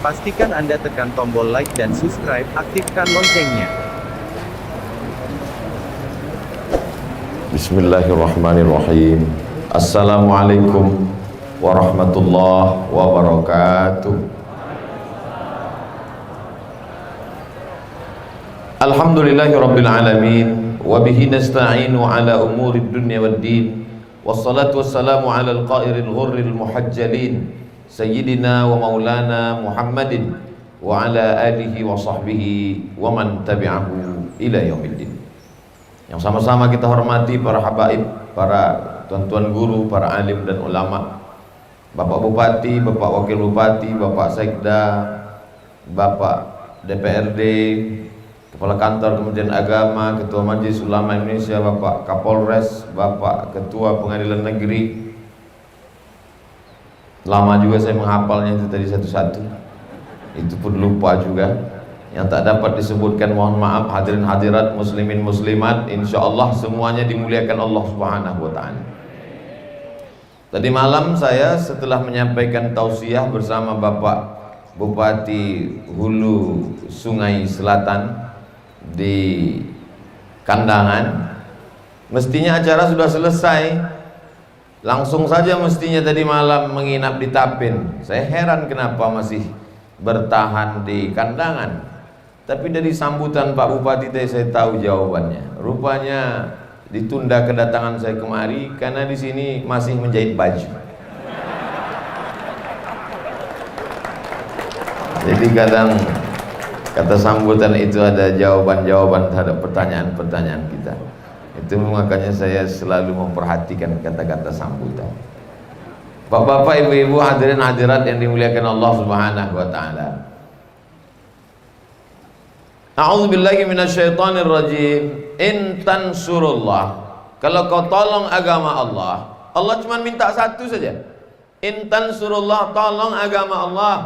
Pastikan Anda tekan tombol like dan subscribe, aktifkan loncengnya. Bismillahirrahmanirrahim. Assalamualaikum warahmatullahi wabarakatuh. Alhamdulillahirabbil alamin wa bihi nasta'inu ala umurid dunya waddin. Wassalatu wassalamu ala al-qairil ghurril muhajjalin sayyidina wa maulana Muhammadin wa ala alihi wa sahbihi wa man tabi'ahu ila yaumiddin. Yang sama-sama kita hormati para habaib, para tuan-tuan guru, para alim dan ulama, Bapak Bupati, Bapak Wakil Bupati, Bapak Sekda, Bapak DPRD, Kepala Kantor Kementerian Agama, Ketua Majelis Ulama Indonesia, Bapak Kapolres, Bapak Ketua Pengadilan Negeri. Lama juga saya menghafalnya itu tadi satu-satu, itu pun lupa juga. Yang tak dapat disebutkan mohon maaf. Hadirin hadirat, muslimin muslimat, insyaallah semuanya dimuliakan Allah Subhanahu wa taala. Tadi malam saya setelah menyampaikan tausiah bersama Bapak Bupati Hulu Sungai Selatan di Kandangan, mestinya acara sudah selesai, langsung saja mestinya tadi malam menginap di Tapin. Saya heran kenapa masih bertahan di Kandangan. Tapi dari sambutan Pak Bupati tadi saya tahu jawabannya. Rupanya ditunda kedatangan saya kemari karena di sini masih menjahit baju. Jadi kadang kata sambutan itu ada jawaban-jawaban terhadap pertanyaan-pertanyaan kita. Itu makanya saya selalu memperhatikan kata-kata sambutan. Bapak-bapak, ibu-ibu, hadirin hadirat yang dimuliakan Allah Subhanahu wa taala. A'udzubillahi minasyaitonirrajim. In tansurullah, kalau kau tolong agama Allah, Allah cuma minta satu saja. In tansurullah, tolong agama Allah,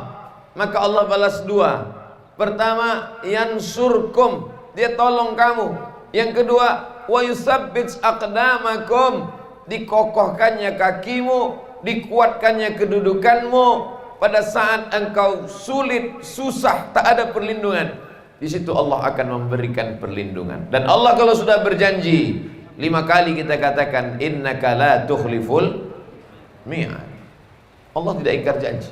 maka Allah balas dua. Pertama, yansurkum, dia tolong kamu. Yang kedua, wa yusabbits aqdamakum, dikokohkannya kakimu, dikuatkannya kedudukanmu pada saat engkau sulit, susah, tak ada perlindungan. Di situ Allah akan memberikan perlindungan. Dan Allah kalau sudah berjanji 5 kali kita katakan innaka la tukhliful mi'ad. Allah tidak ingkar janji.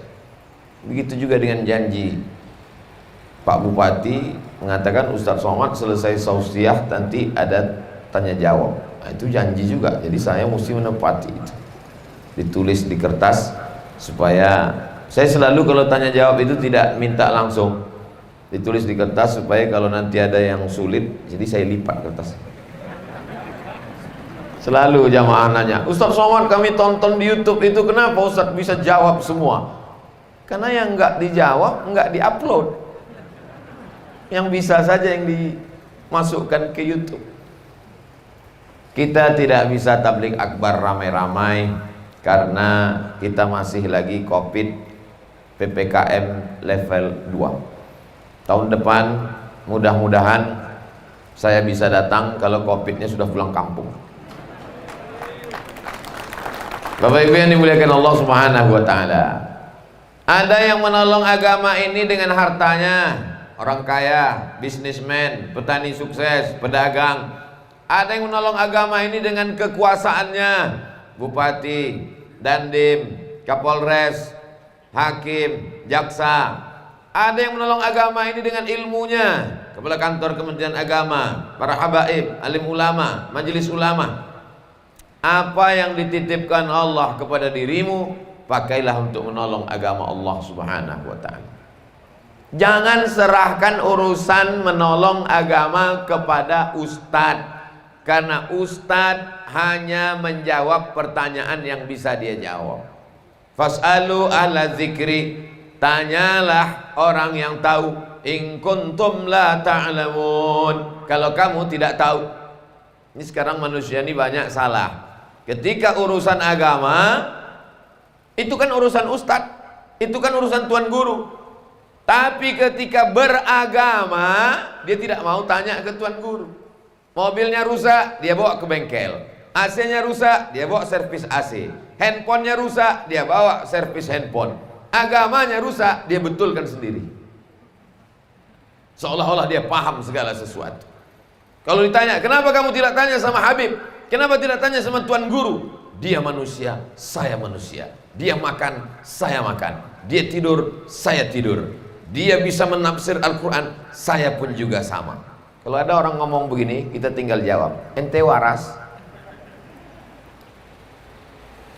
Begitu juga dengan janji Pak Bupati mengatakan Ustadz Somad selesai tausiah nanti ada tanya jawab. Nah, itu janji juga. Jadi saya mesti menepati itu. Ditulis di kertas supaya saya selalu kalau tanya jawab itu tidak minta langsung. Ditulis di kertas supaya kalau nanti ada yang sulit, jadi saya lipat kertas. Selalu jamaah nanya, Ustadz Somad kami tonton di YouTube itu kenapa Ustadz bisa jawab semua? Karena yang enggak dijawab enggak diupload. Yang bisa saja yang dimasukkan ke YouTube. Kita tidak bisa tabligh akbar ramai-ramai karena kita masih lagi Covid PPKM level 2. Tahun depan mudah-mudahan saya bisa datang kalau Covid-nya sudah pulang kampung. Bapak Ibu yang dimuliakan Allah Subhanahu wa taala. Ada yang menolong agama ini dengan hartanya, orang kaya, bisnismen, petani sukses, pedagang. Ada yang menolong agama ini dengan kekuasaannya, bupati, dandim, kapolres, hakim, jaksa. Ada yang menolong agama ini dengan ilmunya, Kepala Kantor Kementerian Agama, para habaib, alim ulama, majelis ulama. Apa yang dititipkan Allah kepada dirimu, pakailah untuk menolong agama Allah Subhanahu wa taala. Jangan serahkan urusan menolong agama kepada ustadz, karena ustadz hanya menjawab pertanyaan yang bisa dia jawab. Fas'alu ahla dzikri, tanyalah orang yang tahu. In kuntum la ta'lamun, kalau kamu tidak tahu. Ini sekarang manusia ini banyak salah. Ketika urusan agama, itu kan urusan ustadz, itu kan urusan tuan guru. Tapi ketika beragama, dia tidak mau tanya ke tuan guru. Mobilnya rusak, dia bawa ke bengkel. AC-nya rusak, dia bawa servis AC. Handphonenya rusak, dia bawa servis handphone. agamanya rusak, dia betulkan sendiri. Seolah-olah dia paham segala sesuatu. Kalau ditanya, kenapa kamu tidak tanya sama Habib? Kenapa tidak tanya sama Tuan Guru? Dia manusia, saya manusia. Dia makan, saya makan. Dia tidur, saya tidur. Dia bisa menafsir Al-Quran, saya pun juga sama. Kalau ada orang ngomong begini, kita tinggal jawab, ente waras?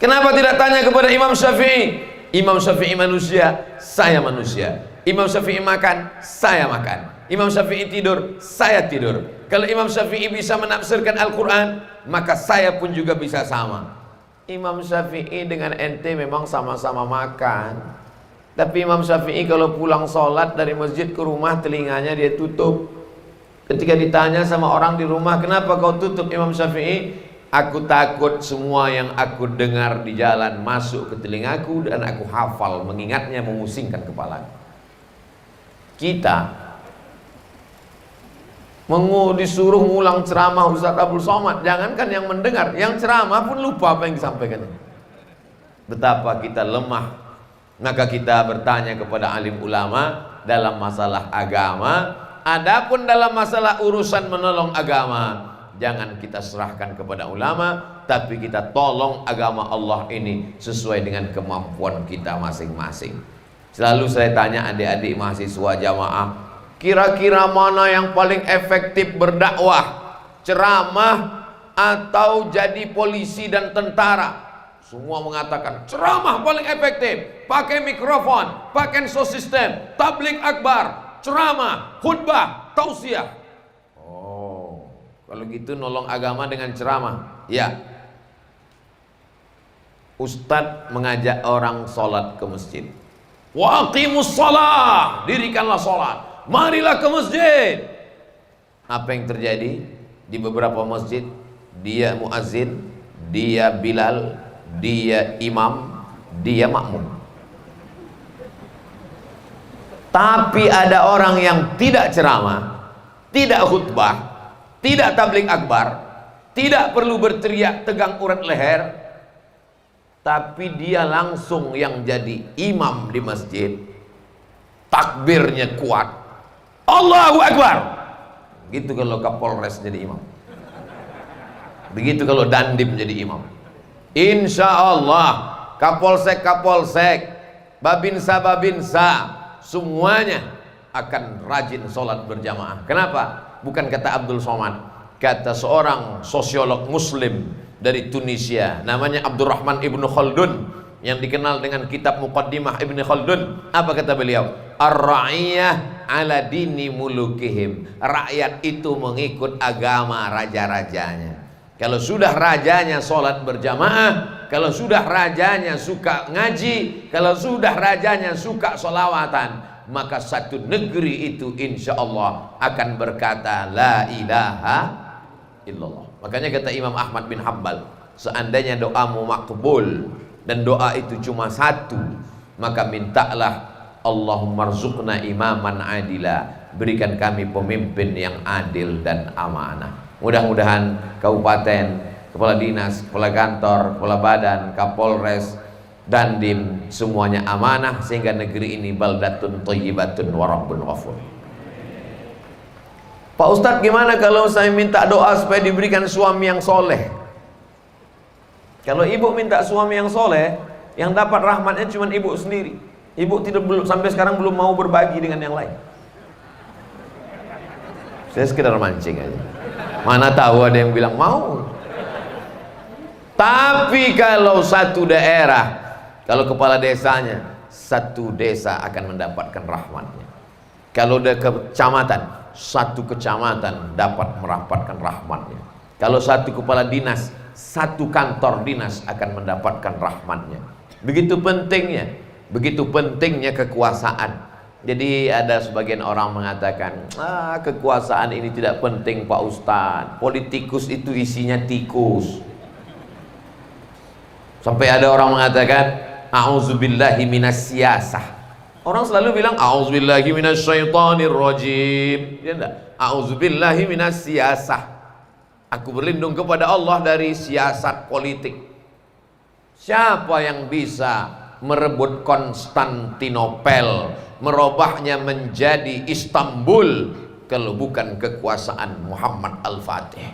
Kenapa tidak tanya kepada Imam Syafi'i? Imam Syafi'i manusia, saya manusia. Imam Syafi'i makan, saya makan. Imam Syafi'i tidur, saya tidur. Kalau Imam Syafi'i bisa menafsirkan Al-Quran, maka saya pun juga bisa sama. Imam Syafi'i dengan ente memang sama-sama makan, tapi Imam Syafi'i kalau pulang sholat dari masjid ke rumah, telinganya dia tutup. Ketika ditanya sama orang di rumah, kenapa kau tutup Imam Syafi'i? Aku takut semua yang aku dengar di jalan masuk ke telingaku dan aku hafal, mengingatnya memusingkan kepala. Kita disuruh ngulang ceramah Ustaz Abdul Somad, jangankan yang mendengar, yang ceramah pun lupa apa yang disampaikan. Betapa kita lemah. Maka kita bertanya kepada alim ulama dalam masalah agama. Adapun dalam masalah urusan menolong agama, jangan kita serahkan kepada ulama, tapi kita tolong agama Allah ini sesuai dengan kemampuan kita masing-masing. Selalu saya tanya adik-adik mahasiswa jamaah, kira-kira mana yang paling efektif berdakwah? Ceramah atau jadi polisi dan tentara? Semua mengatakan ceramah paling efektif. Pakai mikrofon, pakai sound system, tablik akbar, ceramah, khutbah, tausiah. Oh, kalau gitu nolong agama dengan ceramah. Ya, Ustadz mengajak orang sholat ke masjid. Waqimus shalah, dirikanlah sholat. Marilah ke masjid. Apa yang terjadi? Di beberapa masjid, dia muazzin, dia Bilal, dia imam, dia makmum. Tapi ada orang yang tidak ceramah, tidak khutbah, tidak tablik akbar, tidak perlu berteriak tegang urat leher, tapi dia langsung yang jadi imam di masjid. Takbirnya kuat, Allahu Akbar. Gitu kalau Kapolres jadi imam. Begitu kalau Dandim jadi imam. Insya Allah Kapolsek, Babinsa, semuanya akan rajin sholat berjamaah. Kenapa? Bukan kata Abdul Somad, kata seorang sosiolog muslim dari Tunisia, namanya Abdurrahman Ibnu Khaldun, yang dikenal dengan kitab Muqaddimah Ibnu Khaldun. Apa kata beliau? Ar-ra'iyah ala dini mulukihim. Rakyat itu mengikut agama raja-rajanya. Kalau sudah rajanya sholat berjamaah, kalau sudah rajanya suka ngaji, kalau sudah rajanya suka sholawatan, maka satu negeri itu insya Allah akan berkata la ilaha illallah. Makanya kata Imam Ahmad bin Hanbal, seandainya doamu makbul dan doa itu cuma satu, maka mintalah Allahumma rzuqna imaman adila, berikan kami pemimpin yang adil dan amanah. Mudah-mudahan kabupaten, kepala dinas, kepala kantor, kepala badan, Kapolres, Dandim, semuanya amanah sehingga negeri ini baldatun thayyibatun wa rabbun ghafur. Pak Ustadz, gimana kalau saya minta doa supaya diberikan suami yang soleh? Kalau ibu minta suami yang soleh, yang dapat rahmatnya cuma ibu sendiri. Ibu sampai sekarang belum mau berbagi dengan yang lain. Saya sekedar mancing aja. Mana tahu ada yang bilang mau. Tapi kalau satu daerah, kalau kepala desanya, satu desa akan mendapatkan rahmatnya. Kalau ada kecamatan, satu kecamatan dapat mendapatkan rahmatnya. Kalau satu kepala dinas, satu kantor dinas akan mendapatkan rahmatnya. Begitu pentingnya kekuasaan. Jadi ada sebagian orang mengatakan, kekuasaan ini tidak penting Pak Ustadz, politikus itu isinya tikus. Sampai ada orang mengatakan, a'udzubillahi minas siyasah. Orang selalu bilang, a'udzubillahi minas syaitanir rajim. Ya enggak? A'udzubillahi minas siyasah. Aku berlindung kepada Allah dari siasat politik. Siapa yang bisa merebut Konstantinopel, merubahnya menjadi Istanbul, kalau bukan kekuasaan Muhammad Al-Fatih?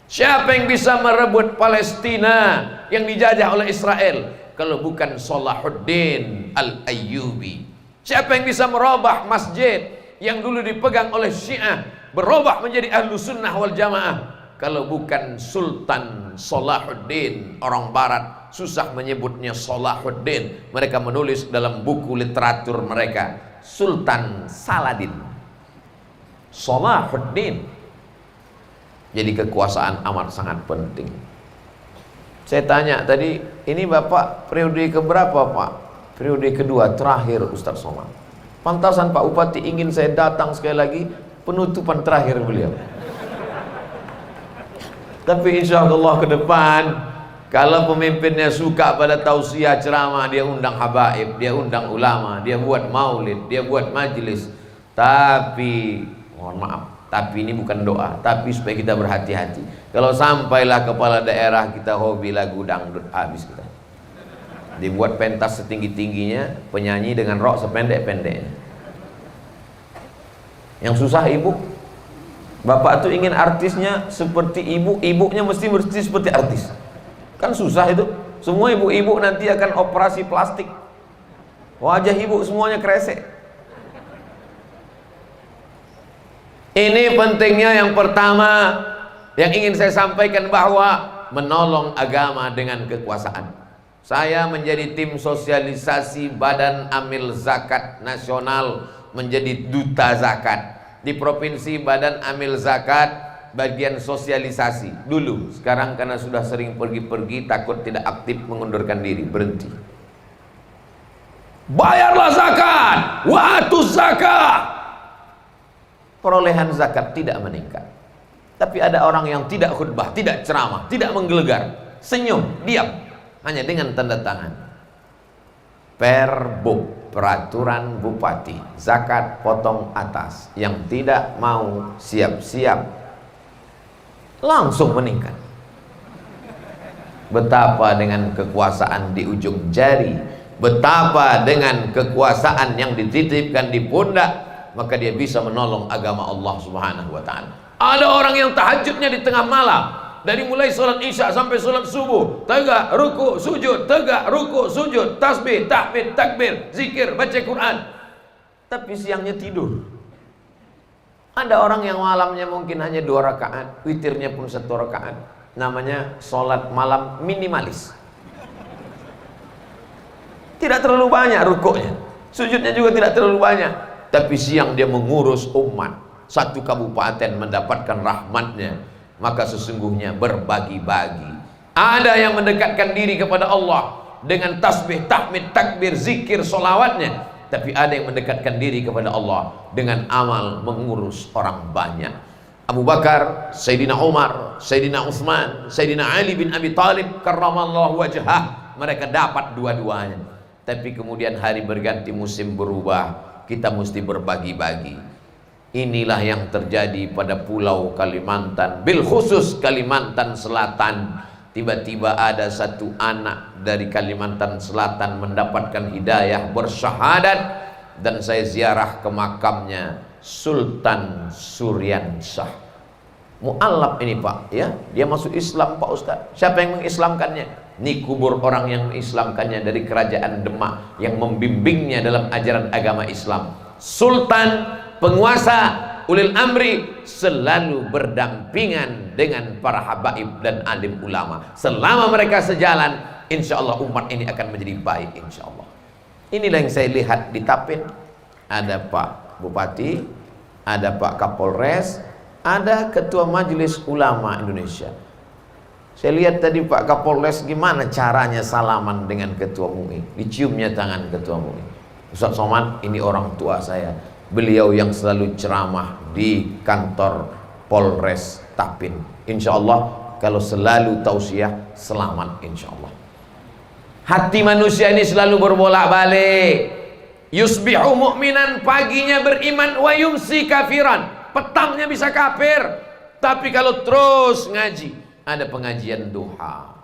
Siapa yang bisa merebut Palestina yang dijajah oleh Israel kalau bukan Salahuddin Al-Ayyubi? Siapa yang bisa merubah masjid yang dulu dipegang oleh Syiah berubah menjadi Ahlu Sunnah wal Jamaah kalau bukan Sultan Salahuddin? Orang Barat susah menyebutnya Salahuddin, mereka menulis dalam buku literatur mereka Sultan Saladin, Salahuddin. Jadi kekuasaan amat sangat penting. Saya tanya tadi, ini Bapak periode keberapa Pak? Periode kedua terakhir Ustaz Somad. Pantasan Pak Bupati ingin saya datang sekali lagi, penutupan terakhir beliau. Tapi insya Allah ke depan, kalau pemimpinnya suka pada tausiah ceramah, dia undang habaib, dia undang ulama, dia buat maulid, dia buat majelis. Tapi mohon maaf, tapi ini bukan doa, tapi supaya kita berhati-hati. Kalau sampailah kepala daerah kita hobi lagu dangdut, habis kita. Dibuat pentas setinggi-tingginya, penyanyi dengan rok sependek-pendeknya. Yang susah ibu, bapak tuh ingin artisnya seperti ibu, ibunya mesti seperti artis. Kan susah itu. Semua ibu-ibu nanti akan operasi plastik. Wajah ibu semuanya kresek. Ini pentingnya yang pertama yang ingin saya sampaikan, bahwa menolong agama dengan kekuasaan. Saya menjadi tim sosialisasi Badan Amil Zakat Nasional, menjadi duta zakat di provinsi. Badan Amil Zakat bagian sosialisasi dulu. Sekarang karena sudah sering pergi-pergi, takut tidak aktif, mengundurkan diri, berhenti. Bayarlah zakat, wa atuz zakat. Perolehan zakat tidak meningkat. Tapi ada orang yang tidak khutbah, tidak ceramah, tidak menggelegar, senyum, diam, hanya dengan tanda tangan. Perbuk, peraturan bupati, zakat potong atas. Yang tidak mau siap-siap langsung meningkat. Betapa dengan kekuasaan di ujung jari, betapa dengan kekuasaan yang dititipkan di pundak, maka dia bisa menolong agama Allah Subhanahu wa ta'ala. Ada orang yang tahajudnya di tengah malam, dari mulai sholat isya sampai sholat subuh, tegak, ruku, sujud, tegak, ruku, sujud, tasbih, tahmid, takbir, zikir, baca Quran. Tapi siangnya tidur. Ada orang yang malamnya mungkin hanya 2 rakaat, witirnya pun 1 rakaat. Namanya sholat malam minimalis. Tidak terlalu banyak rukuknya, sujudnya juga tidak terlalu banyak. Tapi siang dia mengurus umat. 1 kabupaten mendapatkan rahmatnya, maka sesungguhnya berbagi-bagi. Ada yang mendekatkan diri kepada Allah dengan tasbih, tahmid, takbir, zikir, solawatnya. Tapi ada yang mendekatkan diri kepada Allah dengan amal mengurus orang banyak. Abu Bakar, Sayyidina Umar, Sayyidina Utsman, Sayyidina Ali bin Abi Thalib karramallahu wajhah, mereka dapat dua-duanya. Tapi kemudian hari berganti, musim berubah, kita mesti berbagi-bagi. Inilah yang terjadi pada pulau Kalimantan, bil khusus Kalimantan Selatan. Tiba-tiba ada satu anak dari Kalimantan Selatan mendapatkan hidayah, bersyahadat, dan saya ziarah ke makamnya, Sultan Suryansyah. Mu'allab ini Pak, ya, dia masuk Islam Pak Ustaz. Siapa yang mengislamkannya? Ini kubur orang yang mengislamkannya dari kerajaan Demak, yang membimbingnya dalam ajaran agama Islam. Sultan, penguasa, ulil amri, selalu berdampingan dengan para habaib dan alim ulama. Selama mereka sejalan, insya Allah umat ini akan menjadi baik, insya Allah. Inilah yang saya lihat di Tapin. Ada Pak Bupati, ada Pak Kapolres, ada Ketua Majelis Ulama Indonesia. Saya lihat tadi Pak Kapolres gimana caranya salaman dengan Ketua MUI, diciumnya tangan Ketua MUI. Ustaz Somad, ini orang tua saya, beliau yang selalu ceramah di kantor Polres Tapin. Insya Allah kalau selalu tausiah, selamat insya Allah. Hati manusia ini selalu berbolak-balik. Yusbihu mu'minan, paginya beriman, wa yumsi kafiran, petangnya bisa kafir. Tapi kalau terus ngaji, ada pengajian duha.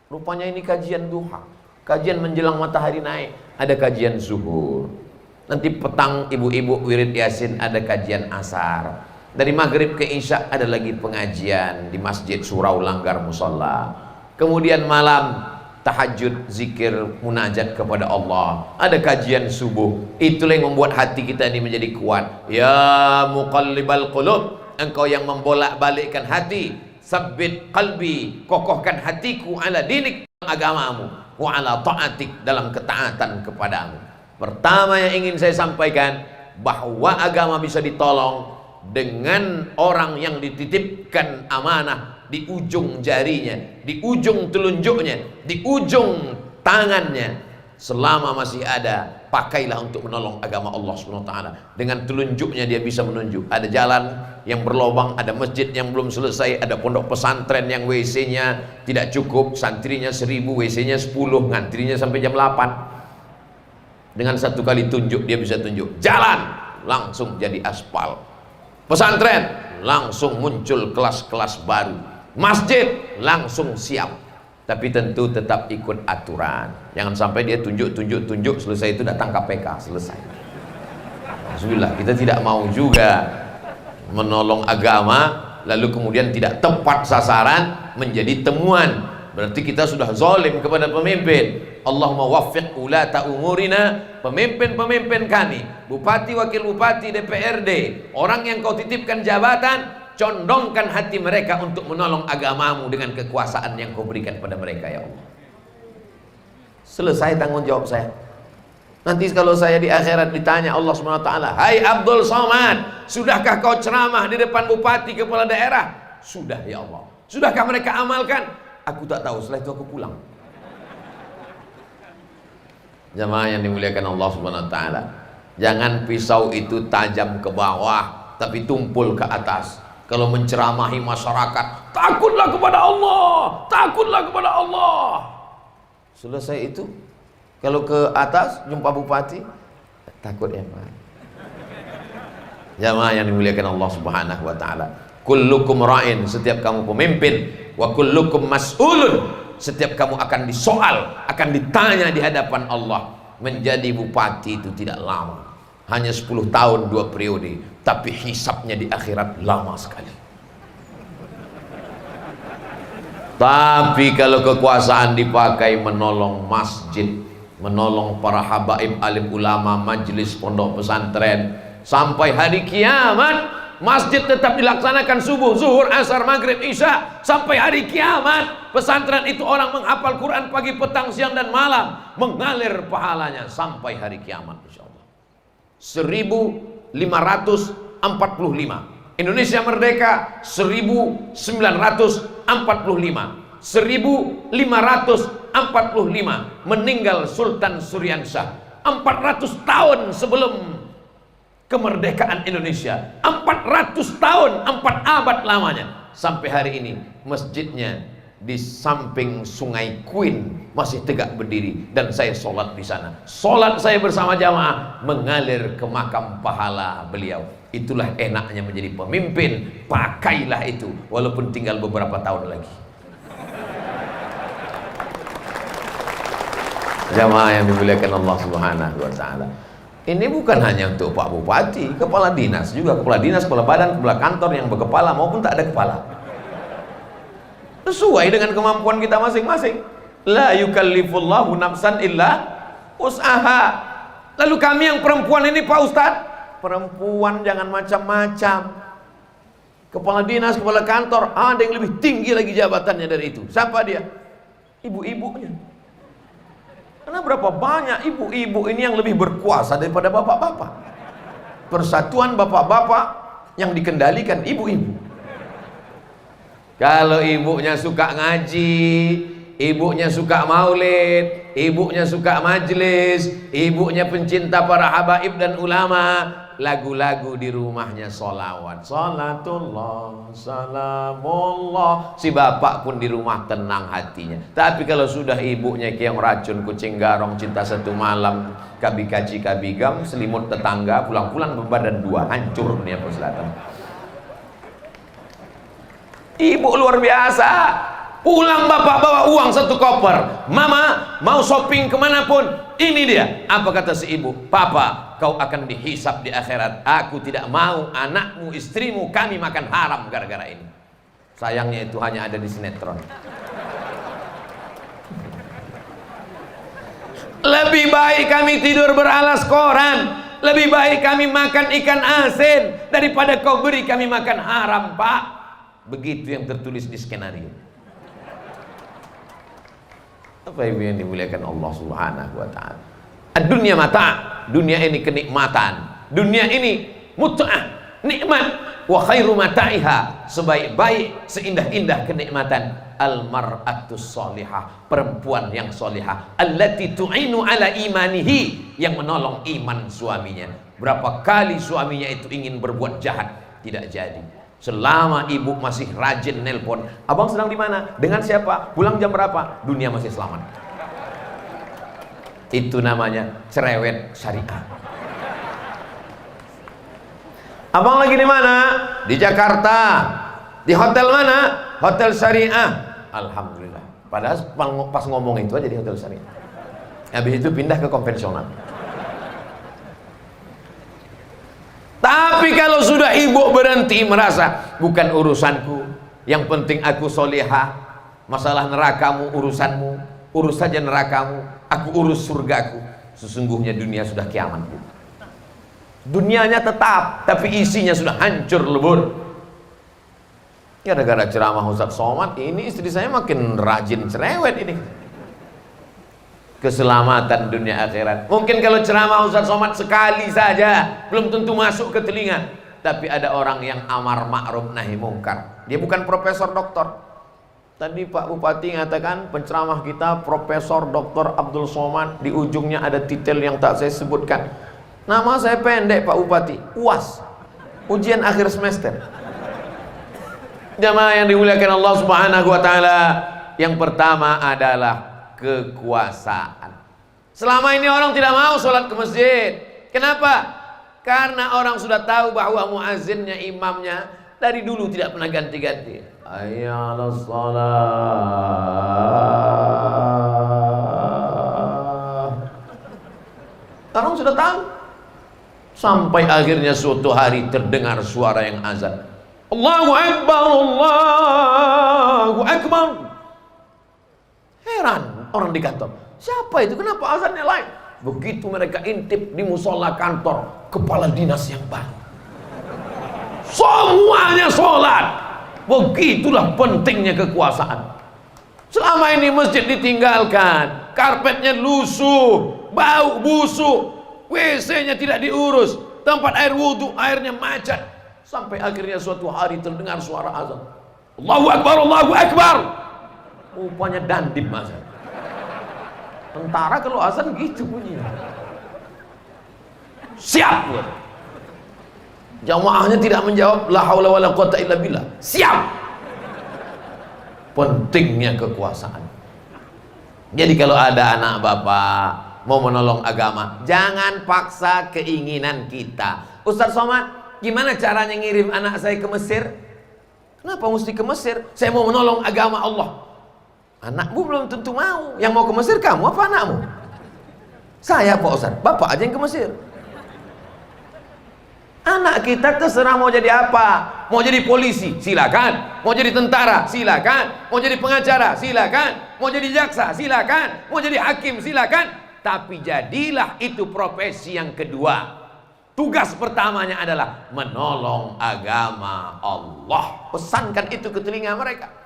Rupanya ini kajian duha. Kajian menjelang matahari naik, ada kajian zuhur. Nanti petang ibu-ibu wirid yasin, ada kajian asar. Dari maghrib ke isya ada lagi pengajian di Masjid Surau Langgar Musalla. Kemudian malam tahajud, zikir, munajat kepada Allah. Ada kajian subuh. Itulah yang membuat hati kita ini menjadi kuat. Ya muqallibal qulub, engkau yang membolak-balikkan hati, sabbit qalbi, kokohkan hatiku ala dinik, agamamu, wa ala ta'atik, dalam ketaatan kepadamu. Pertama yang ingin saya sampaikan, bahwa agama bisa ditolong dengan orang yang dititipkan amanah di ujung jarinya, di ujung telunjuknya, di ujung tangannya. Selama masih ada, pakailah untuk menolong agama Allah SWT. Dengan telunjuknya dia bisa menunjuk. Ada jalan yang berlobang, ada masjid yang belum selesai, ada pondok pesantren yang WC-nya tidak cukup, santrinya 1000, WC-nya 10, ngantrinya sampai jam 8. Dengan satu kali tunjuk dia bisa tunjuk. Jalan langsung jadi aspal. Pesantren langsung muncul kelas-kelas baru. Masjid langsung siap. Tapi tentu tetap ikut aturan. Jangan sampai dia tunjuk, selesai itu datang KPK, selesai. Alhamdulillah, kita tidak mau juga menolong agama lalu kemudian tidak tepat sasaran menjadi temuan. Berarti kita sudah zalim kepada pemimpin. Allahumma waffiq ulata umurina, pemimpin-pemimpin kami, bupati, wakil bupati, DPRD, orang yang kau titipkan jabatan, condongkan hati mereka untuk menolong agamamu dengan kekuasaan yang kau berikan pada mereka, ya Allah. Selesai tanggung jawab saya. Nanti kalau saya di akhirat ditanya Allah SWT, hai Abdul Somad, sudahkah kau ceramah di depan bupati, kepala daerah? Sudah ya Allah. Sudahkah mereka amalkan? Aku tak tahu, setelah itu aku pulang. Jamaah yang dimuliakan Allah SWT, jangan pisau itu tajam ke bawah tapi tumpul ke atas. Kalau menceramahi masyarakat, takutlah kepada Allah, takutlah kepada Allah. Selesai itu, kalau ke atas jumpa bupati, takut ya Pak. Jamaah yang dimuliakan Allah Subhanahu wa taala. Kullukum ra'in, setiap kamu pemimpin, wa kullukum mas'ulun, setiap kamu akan disoal, akan ditanya di hadapan Allah. Menjadi bupati itu tidak lama, hanya 10 tahun 2 periode, tapi hisapnya di akhirat lama sekali. Tapi kalau kekuasaan dipakai menolong masjid, menolong para habaib, alim ulama, majelis, pondok pesantren, sampai hari kiamat masjid tetap dilaksanakan subuh, zuhur, asar, maghrib, isya sampai hari kiamat. Pesantren itu orang menghafal Quran pagi, petang, siang dan malam, mengalir pahalanya sampai hari kiamat insyaallah. 1545 Indonesia merdeka 1945, 1545 meninggal Sultan Suryansyah, 400 tahun sebelum kemerdekaan Indonesia, 400 tahun, 4 abad lamanya. Sampai hari ini masjidnya di samping Sungai Queen masih tegak berdiri, dan saya sholat di sana. Sholat saya bersama jamaah mengalir ke makam pahala beliau. Itulah enaknya menjadi pemimpin. Pakailah itu walaupun tinggal beberapa tahun lagi. Jamaah yang dimuliakan Allah Subhanahu wa taala. Ini bukan hanya untuk Pak Bupati, kepala dinas juga, kepala dinas, kepala badan, kepala kantor yang berkepala maupun tak ada kepala. Sesuai dengan kemampuan kita masing-masing. La yukallifullahu nafsan illa usaha. Lalu kami yang perempuan ini Pak Ustadz, perempuan jangan macam-macam. Kepala dinas, kepala kantor, ada yang lebih tinggi lagi jabatannya dari itu. Siapa dia? Ibu-ibunya. Karena berapa banyak ibu-ibu ini yang lebih berkuasa daripada bapak-bapak. Persatuan bapak-bapak yang dikendalikan ibu-ibu. Kalau ibunya suka ngaji, ibunya suka maulid, ibunya suka majelis, ibunya pencinta para habaib dan ulama, lagu-lagu di rumahnya solawat, salatullah, salamullah, si bapak pun di rumah tenang hatinya. Tapi kalau sudah ibunya kayak racun, kucing garong, cinta satu malam, kabi kaci kabi gam, selimut tetangga, pulang-pulang berbadan 2, hancur dunia persilatan. Ibu luar biasa. Pulang bapak bawa uang 1 koper. Mama mau shopping kemanapun, ini dia. Apa kata si ibu? Papa, kau akan dihisap di akhirat. Aku tidak mau anakmu, istrimu, kami makan haram gara-gara ini. Sayangnya itu hanya ada di sinetron. Lebih baik kami tidur beralas koran, lebih baik kami makan ikan asin daripada kau beri kami makan haram, Pak. Begitu yang tertulis di skenario. Apa yang dimuliakan Allah Subhanahu wa ta'ala? Dunia mata, dunia ini kenikmatan, dunia ini mut'ah, nikmat. Wa khairu mata'iha, sebaik-baik, seindah-indah kenikmatan, al-mar'atus solihah, perempuan yang solihah, allati tu'inu ala imanihi, yang menolong iman suaminya. Berapa kali suaminya itu ingin berbuat jahat, tidak jadi. Selama ibu masih rajin nelpon, abang sedang di mana? Dengan siapa? Pulang jam berapa? Dunia masih selamat. Itu namanya cerewet syariah. Abang lagi di mana? Di Jakarta. Di hotel mana? Hotel syariah. Alhamdulillah. Padahal pas ngomong itu aja di hotel syariah. Habis itu pindah ke konvensional. Tapi kalau sudah ibu berhenti merasa bukan urusanku, yang penting aku solihah, masalah nerakamu urusanmu, urus saja nerakamu, aku urus surgaku. Sesungguhnya dunia sudah kiamat, Bu. Dunianya tetap, tapi isinya sudah hancur lebur. Gara-gara ceramah Ustaz Somad ini istri saya makin rajin cerewet ini. Keselamatan dunia akhirat. Mungkin kalau ceramah Ustaz Somad sekali saja belum tentu masuk ke telinga. Tapi ada orang yang amar ma'ruf nahi mungkar. Dia bukan profesor doktor. Tadi Pak Bupati mengatakan penceramah kita Profesor Dr. Abdul Somad, di ujungnya ada titel yang tak saya sebutkan. Nama saya pendek Pak Bupati, UAS, ujian akhir semester. Jamaah yang dimuliakan Allah Subhanahu wa ta'ala, yang pertama adalah kekuasaan. Selama ini orang tidak mau sholat ke masjid. Kenapa? Karena orang sudah tahu bahwa muazzinnya, imamnya dari dulu tidak pernah ganti-ganti. Hayya 'alas shalah. Orang sudah tahu. Sampai akhirnya suatu hari terdengar suara yang azan. Allahu Akbar, Allahu Akbar. Heran orang di kantor. Siapa itu? Kenapa azannya lain? Begitu mereka intip di musola kantor, kepala dinas yang baru. Semuanya sholat. Begitulah pentingnya kekuasaan. Selama ini masjid ditinggalkan, karpetnya lusuh, bau busuk, WC-nya tidak diurus, tempat air wudhu airnya macet. Sampai akhirnya suatu hari terdengar suara azan. Allahu Akbar, Allahu Akbar. Rupanya dandim azan. Tentara kalau azan gitu bunyinya. Siap. Jamaahnya tidak menjawab la haula wala quwata illa billah. Siap. Pentingnya kekuasaan. Jadi kalau ada anak bapak mau menolong agama, jangan paksa keinginan kita. Ustaz Somad, gimana caranya ngirim anak saya ke Mesir? Kenapa mesti ke Mesir? Saya mau menolong agama Allah. Anakmu belum tentu mau. Yang mau ke Mesir kamu apa anakmu? Saya Pak Ustaz, bapak aja yang ke Mesir. Anak kita terserah mau jadi apa. Mau jadi polisi, silakan. Mau jadi tentara, silakan. Mau jadi pengacara, silakan. Mau jadi jaksa, silakan. Mau jadi hakim, silakan. Tapi jadilah itu profesi yang kedua. Tugas pertamanya adalah menolong agama Allah. Pesankan itu ke telinga mereka.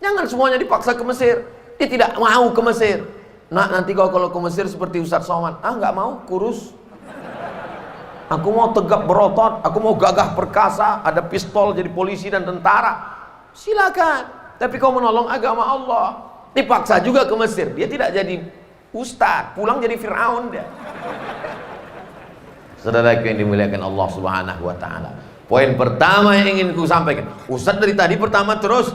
Jangan semuanya dipaksa ke Mesir. Dia tidak mau ke Mesir. Nah, nanti kalau ke Mesir seperti Ustaz Somad, nggak mau, kurus. Aku mau tegap berotot, aku mau gagah perkasa, ada pistol jadi polisi dan tentara. Silakan. Tapi kau menolong agama Allah. Dipaksa juga ke Mesir. Dia tidak jadi ustaz, pulang jadi Fir'aun dia. Saudaraku yang dimuliakan Allah Subhanahu wa ta'ala. Poin pertama yang ingin ku sampaikan. Ustaz dari tadi pertama terus.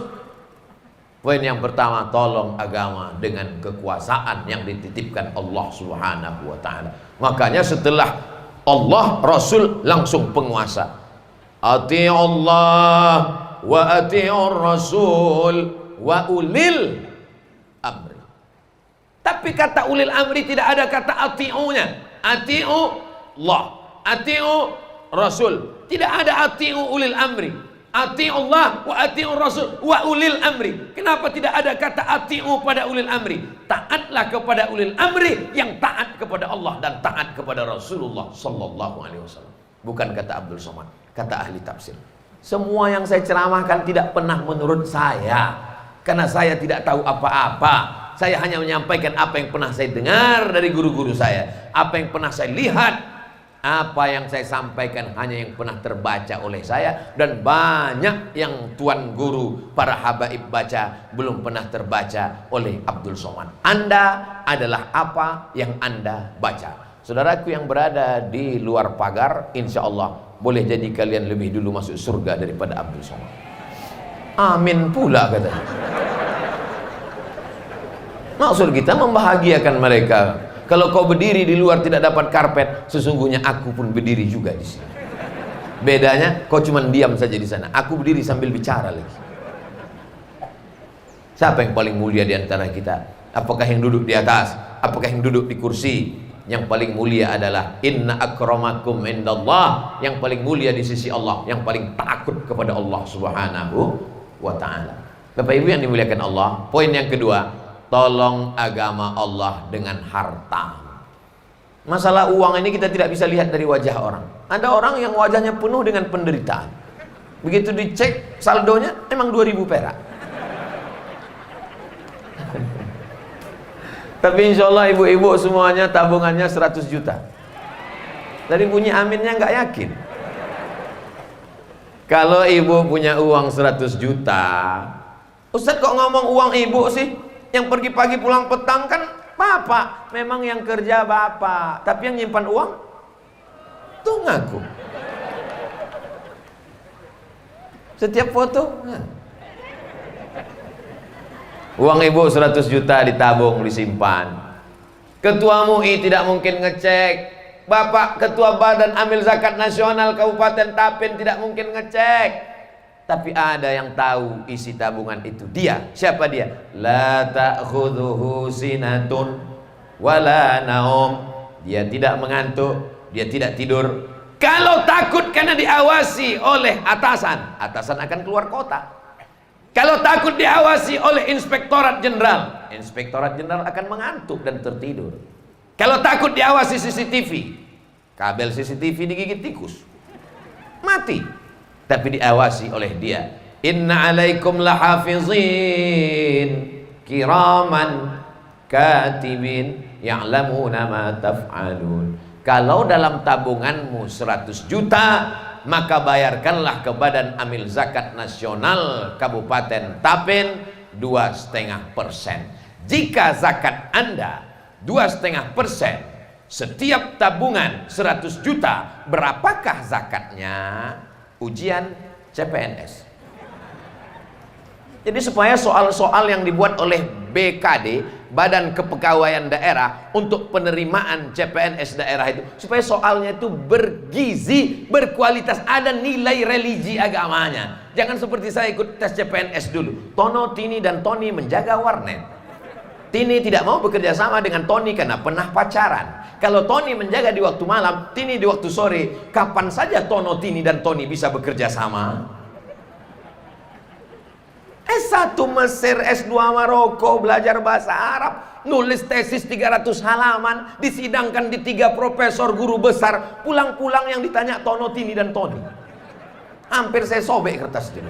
Poin yang pertama, tolong agama dengan kekuasaan yang dititipkan Allah Subhanahu wa ta'ala. Makanya setelah Allah, Rasul, langsung penguasa. Ati'u Allah wa ati'ur Rasul wa ulil amri. Tapi kata ulil amri tidak ada kata ati'unya. Ati'u Allah, ati'u Rasul. Tidak ada ati'u ulil amri. Ati'u Allah wa ati'u Rasul wa ulil amri. Kenapa tidak ada kata ati'u pada ulil amri? Taatlah kepada ulil amri yang taat kepada Allah dan taat kepada Rasulullah sallallahu alaihi wasallam. Bukan kata Abdul Somad, kata ahli tafsir. Semua yang saya ceramahkan tidak pernah menurut saya, karena saya tidak tahu apa-apa. Saya hanya menyampaikan apa yang pernah saya dengar dari guru-guru saya, apa yang pernah saya lihat, apa yang saya sampaikan hanya yang pernah terbaca oleh saya, dan banyak yang tuan guru para habaib baca belum pernah terbaca oleh Abdul Somad. Anda adalah apa yang Anda baca. Saudaraku yang berada di luar pagar, insya Allah boleh jadi kalian lebih dulu masuk surga daripada Abdul Somad. Amin pula katanya. Maksud kita membahagiakan mereka. Kalau kau berdiri di luar tidak dapat karpet, sesungguhnya aku pun berdiri juga di sini. Bedanya kau cuma diam saja di sana, aku berdiri sambil bicara lagi. Siapa yang paling mulia di antara kita? Apakah yang duduk di atas? Apakah yang duduk di kursi? Yang paling mulia adalah inna akramakum indallah, yang paling mulia di sisi Allah, yang paling takut kepada Allah Subhanahu wa ta'ala. Bapak Ibu yang dimuliakan Allah, poin yang kedua, tolong agama Allah dengan harta. Masalah uang ini kita tidak bisa lihat dari wajah orang. Ada orang yang wajahnya penuh dengan penderitaan. Begitu dicek saldonya, emang 2000 perak. Tapi insya Allah ibu-ibu semuanya tabungannya 100 juta. Dari bunyi aminnya nggak yakin. Kalau ibu punya uang 100 juta, Ustadz kok ngomong uang ibu sih? Yang pergi pagi pulang petang kan bapak. Memang yang kerja bapak, tapi yang nyimpan uang tuh ngaku. Setiap foto uang ibu 100 juta ditabung, disimpan. Ketua MUI tidak mungkin ngecek. Bapak Ketua Badan Amil Zakat Nasional Kabupaten Tapin tidak mungkin ngecek. Tapi ada yang tahu isi tabungan itu. Dia, siapa dia? La ta'khudhuhu sinatun wala naum. Dia tidak mengantuk, dia tidak tidur. Kalau takut karena diawasi oleh atasan, atasan akan keluar kota. Kalau takut diawasi oleh Inspektorat Jenderal, Inspektorat Jenderal akan mengantuk dan tertidur. Kalau takut diawasi CCTV, kabel CCTV digigit tikus, mati. Tapi diawasi oleh dia. Inna alaikum lahafizin kiraman katibin ya'lamuna ma taf'alun. Kalau dalam tabunganmu 100 juta, maka bayarkanlah ke Badan Amil Zakat Nasional Kabupaten Tapin 2,5%. Jika zakat Anda 2,5%, setiap tabungan 100 juta, berapakah zakatnya? Ujian CPNS. Jadi supaya soal-soal yang dibuat oleh BKD, Badan Kepegawaian Daerah, untuk penerimaan CPNS daerah itu, supaya soalnya itu bergizi, berkualitas, ada nilai religi agamanya. Jangan seperti saya ikut tes CPNS dulu, Tono, Tini, dan Tony menjaga warnet. Tini tidak mau bekerja sama dengan Tony karena pernah pacaran. Kalau Tony menjaga di waktu malam, Tini di waktu sore, kapan saja Tono, Tini, dan Tony bisa bekerja sama? S1 Mesir, S2 Maroko, belajar bahasa Arab, nulis tesis 300 halaman, disidangkan di 3 profesor guru besar, pulang-pulang yang ditanya Tono, Tini, dan Tony. Hampir saya sobek kertas itu.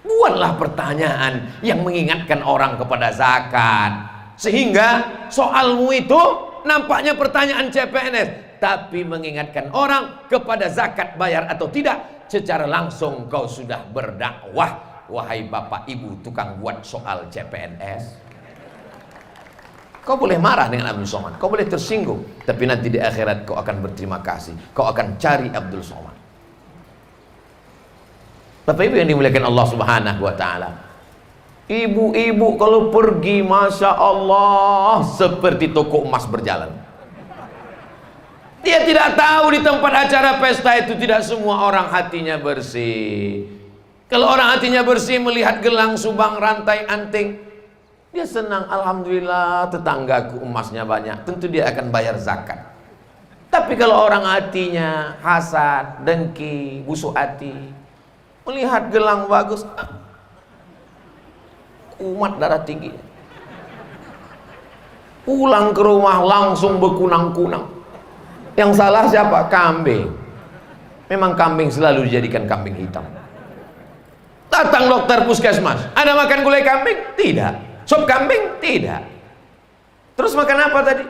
Buatlah pertanyaan yang mengingatkan orang kepada zakat, sehingga soalmu itu nampaknya pertanyaan CPNS, tapi mengingatkan orang kepada zakat bayar atau tidak. Secara langsung kau sudah berdakwah. Wahai bapak ibu tukang buat soal CPNS, kau boleh marah dengan Abdul Somad, kau boleh tersinggung, tapi nanti di akhirat kau akan berterima kasih. Kau akan cari Abdul Somad. Bapak ibu yang dimuliakan Allah Subhanahu wa ta'ala, ibu-ibu kalau pergi, masya Allah, seperti toko emas berjalan. Dia tidak tahu di tempat acara pesta itu tidak semua orang hatinya bersih. Kalau orang hatinya bersih melihat gelang, subang, rantai, anting, dia senang. Alhamdulillah tetanggaku emasnya banyak, tentu dia akan bayar zakat. Tapi kalau orang hatinya hasad, dengki, busuk hati, melihat gelang bagus, kumat darah tinggi, pulang ke rumah langsung berkunang-kunang. Yang salah siapa? Kambing. Memang kambing selalu dijadikan kambing hitam. Datang dokter puskesmas, ada makan gulai kambing? Tidak. Sop kambing? Tidak. Terus makan apa tadi?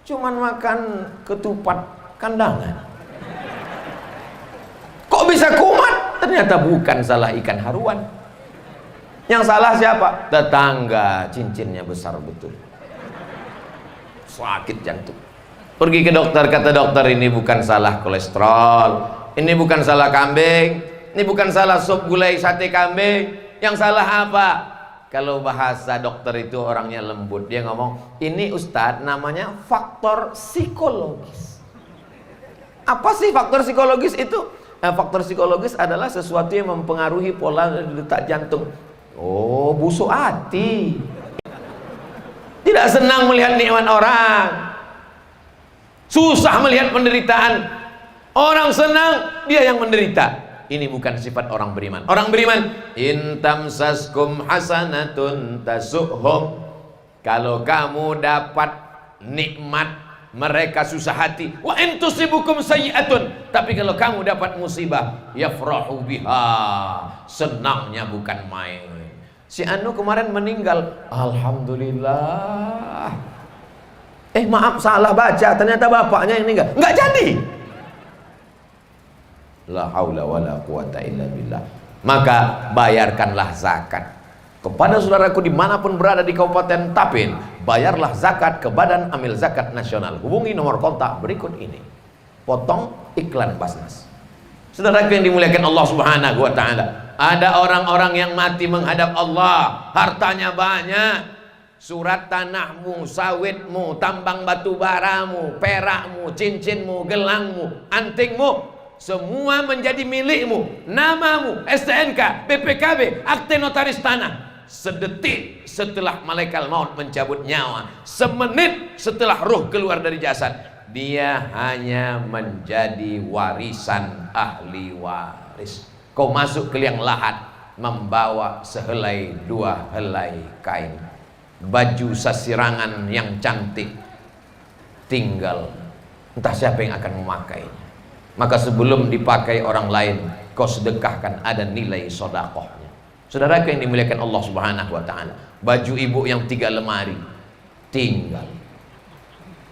Cuman makan ketupat kandangan. Kok bisa kumat? Ternyata bukan salah ikan haruan. Yang salah siapa? Tetangga, cincinnya besar betul. Sakit jantung. Pergi ke dokter, kata dokter, ini bukan salah kolesterol, ini bukan salah kambing, ini bukan salah sop gulai sate kambing. Yang salah apa? Kalau bahasa dokter itu orangnya lembut, dia ngomong, ini Ustadz namanya faktor psikologis. Apa sih faktor psikologis itu? Faktor psikologis adalah sesuatu yang mempengaruhi pola detak jantung. Oh, busuk hati, tidak senang melihat nikmat orang, susah melihat penderitaan orang, senang dia yang menderita. Ini bukan sifat orang beriman. Orang beriman, in tamsaskum hasanatun tasuhum. Kalau kamu dapat nikmat, mereka susah hati. Wa in tusibukum sayyi'atun. Tapi kalau kamu dapat musibah, yafrahu biha. Senangnya bukan main. Si Anu kemarin meninggal, alhamdulillah. Maaf salah baca, ternyata bapaknya yang meninggal. Enggak jadi. La haula wala quwata illa billah. Maka bayarkanlah zakat. Kepada saudaraku dimanapun berada di Kabupaten Tapin, bayarlah zakat ke Badan Amil Zakat Nasional. Hubungi nomor kontak berikut ini. Potong iklan Basnas. Saudaraku yang dimuliakan Allah Subhanahu wa taala, ada orang-orang yang mati menghadap Allah, hartanya banyak, surat tanahmu, sawitmu, tambang batu baramu, perakmu, cincinmu, gelangmu, antingmu, semua menjadi milikmu. Namamu, STNK, BPKB, akte notaris tanah. Sedetik setelah malaikat maut mencabut nyawa, semenit setelah ruh keluar dari jasad, dia hanya menjadi warisan ahli waris. Kau masuk ke liang lahat membawa sehelai dua helai kain, baju sasirangan yang cantik, tinggal entah siapa yang akan memakainya. Maka sebelum dipakai orang lain, kau sedekahkan, ada nilai sodakohnya. Saudara yang dimuliakan Allah Subhanahu wa ta'ala, baju ibu yang 3 lemari tinggal.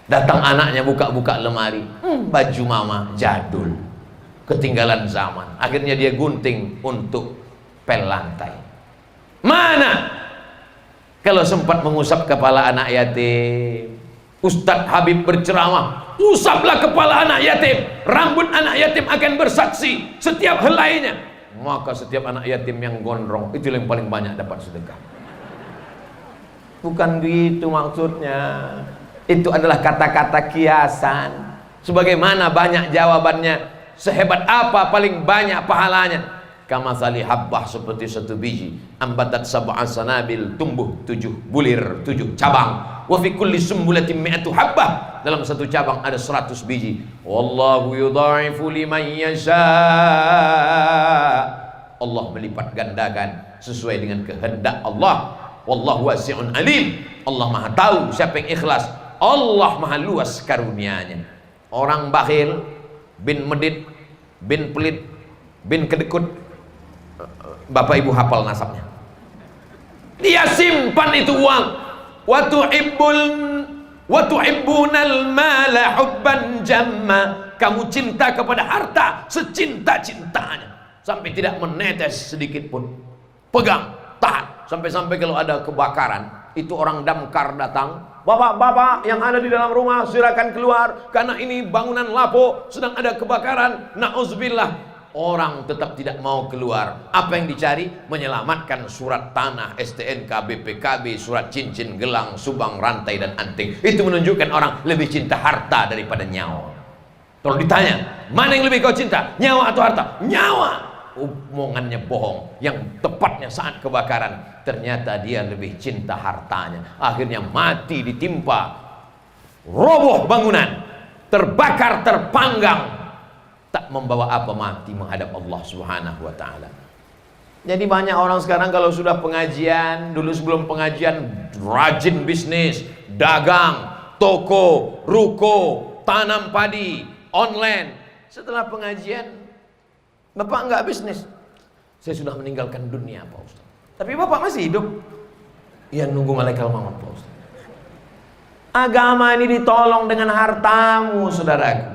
Datang anaknya buka-buka lemari, baju mama jadul, ketinggalan zaman. Akhirnya dia gunting untuk pel lantai. Mana kalau sempat mengusap kepala anak yatim, Ustadz Habib berceramah, usaplah kepala anak yatim, rambut anak yatim akan bersaksi setiap helainya. Maka setiap anak yatim yang gondrong itu yang paling banyak dapat sedekah. Bukan gitu maksudnya. Itu adalah kata-kata kiasan. Sebagaimana banyak jawabannya, sehebat apa paling banyak pahalanya. Kamathali habbah, seperti satu biji, ambatat sab'a sanabil, tumbuh 7 bulir, 7 cabang. Wa fi kulli sumbulatin mi'atu habbah, dalam satu cabang ada 100 biji. Wallahu yudha'ifu liman yasha. Allah melipat gandakan sesuai dengan kehendak Allah. Wallahu wasi'un alim. Allah Maha tahu siapa yang ikhlas. Allah Maha luas karunia-Nya. Orang bakhil, bin medit, bin pelit, bin kedekut, Bapak Ibu hafal nasabnya. Dia simpan itu uang. Wa tuhibbunal mala hubban jamma. Kamu cinta kepada harta secinta-cintanya, sampai tidak menetes sedikit pun. Pegang, tahan, sampai-sampai kalau ada kebakaran, itu orang damkar datang, bapak-bapak yang ada di dalam rumah silakan keluar, karena ini bangunan Lapo sedang ada kebakaran. Na'udzubillah. Orang tetap tidak mau keluar. Apa yang dicari? Menyelamatkan surat tanah, STNK, BPKB, surat cincin, gelang, subang, rantai, dan anting. Itu menunjukkan orang lebih cinta harta daripada nyawa. Kalau ditanya, mana yang lebih kau cinta? Nyawa atau harta? Nyawa. omongannya bohong, yang tepatnya saat kebakaran ternyata dia lebih cinta hartanya, akhirnya mati ditimpa, roboh bangunan, terbakar, terpanggang, tak membawa apa, mati menghadap Allah Subhanahu wa ta'ala. Jadi banyak orang sekarang kalau sudah pengajian, dulu sebelum pengajian rajin bisnis, dagang, toko, ruko, tanam padi, online. Setelah pengajian, Bapak enggak bisnis. Saya sudah meninggalkan dunia, Pak Ustaz. Tapi Bapak masih hidup. Ya nunggu malaikat maut, Pak Ustaz. Agama ini ditolong dengan hartamu, saudaraku.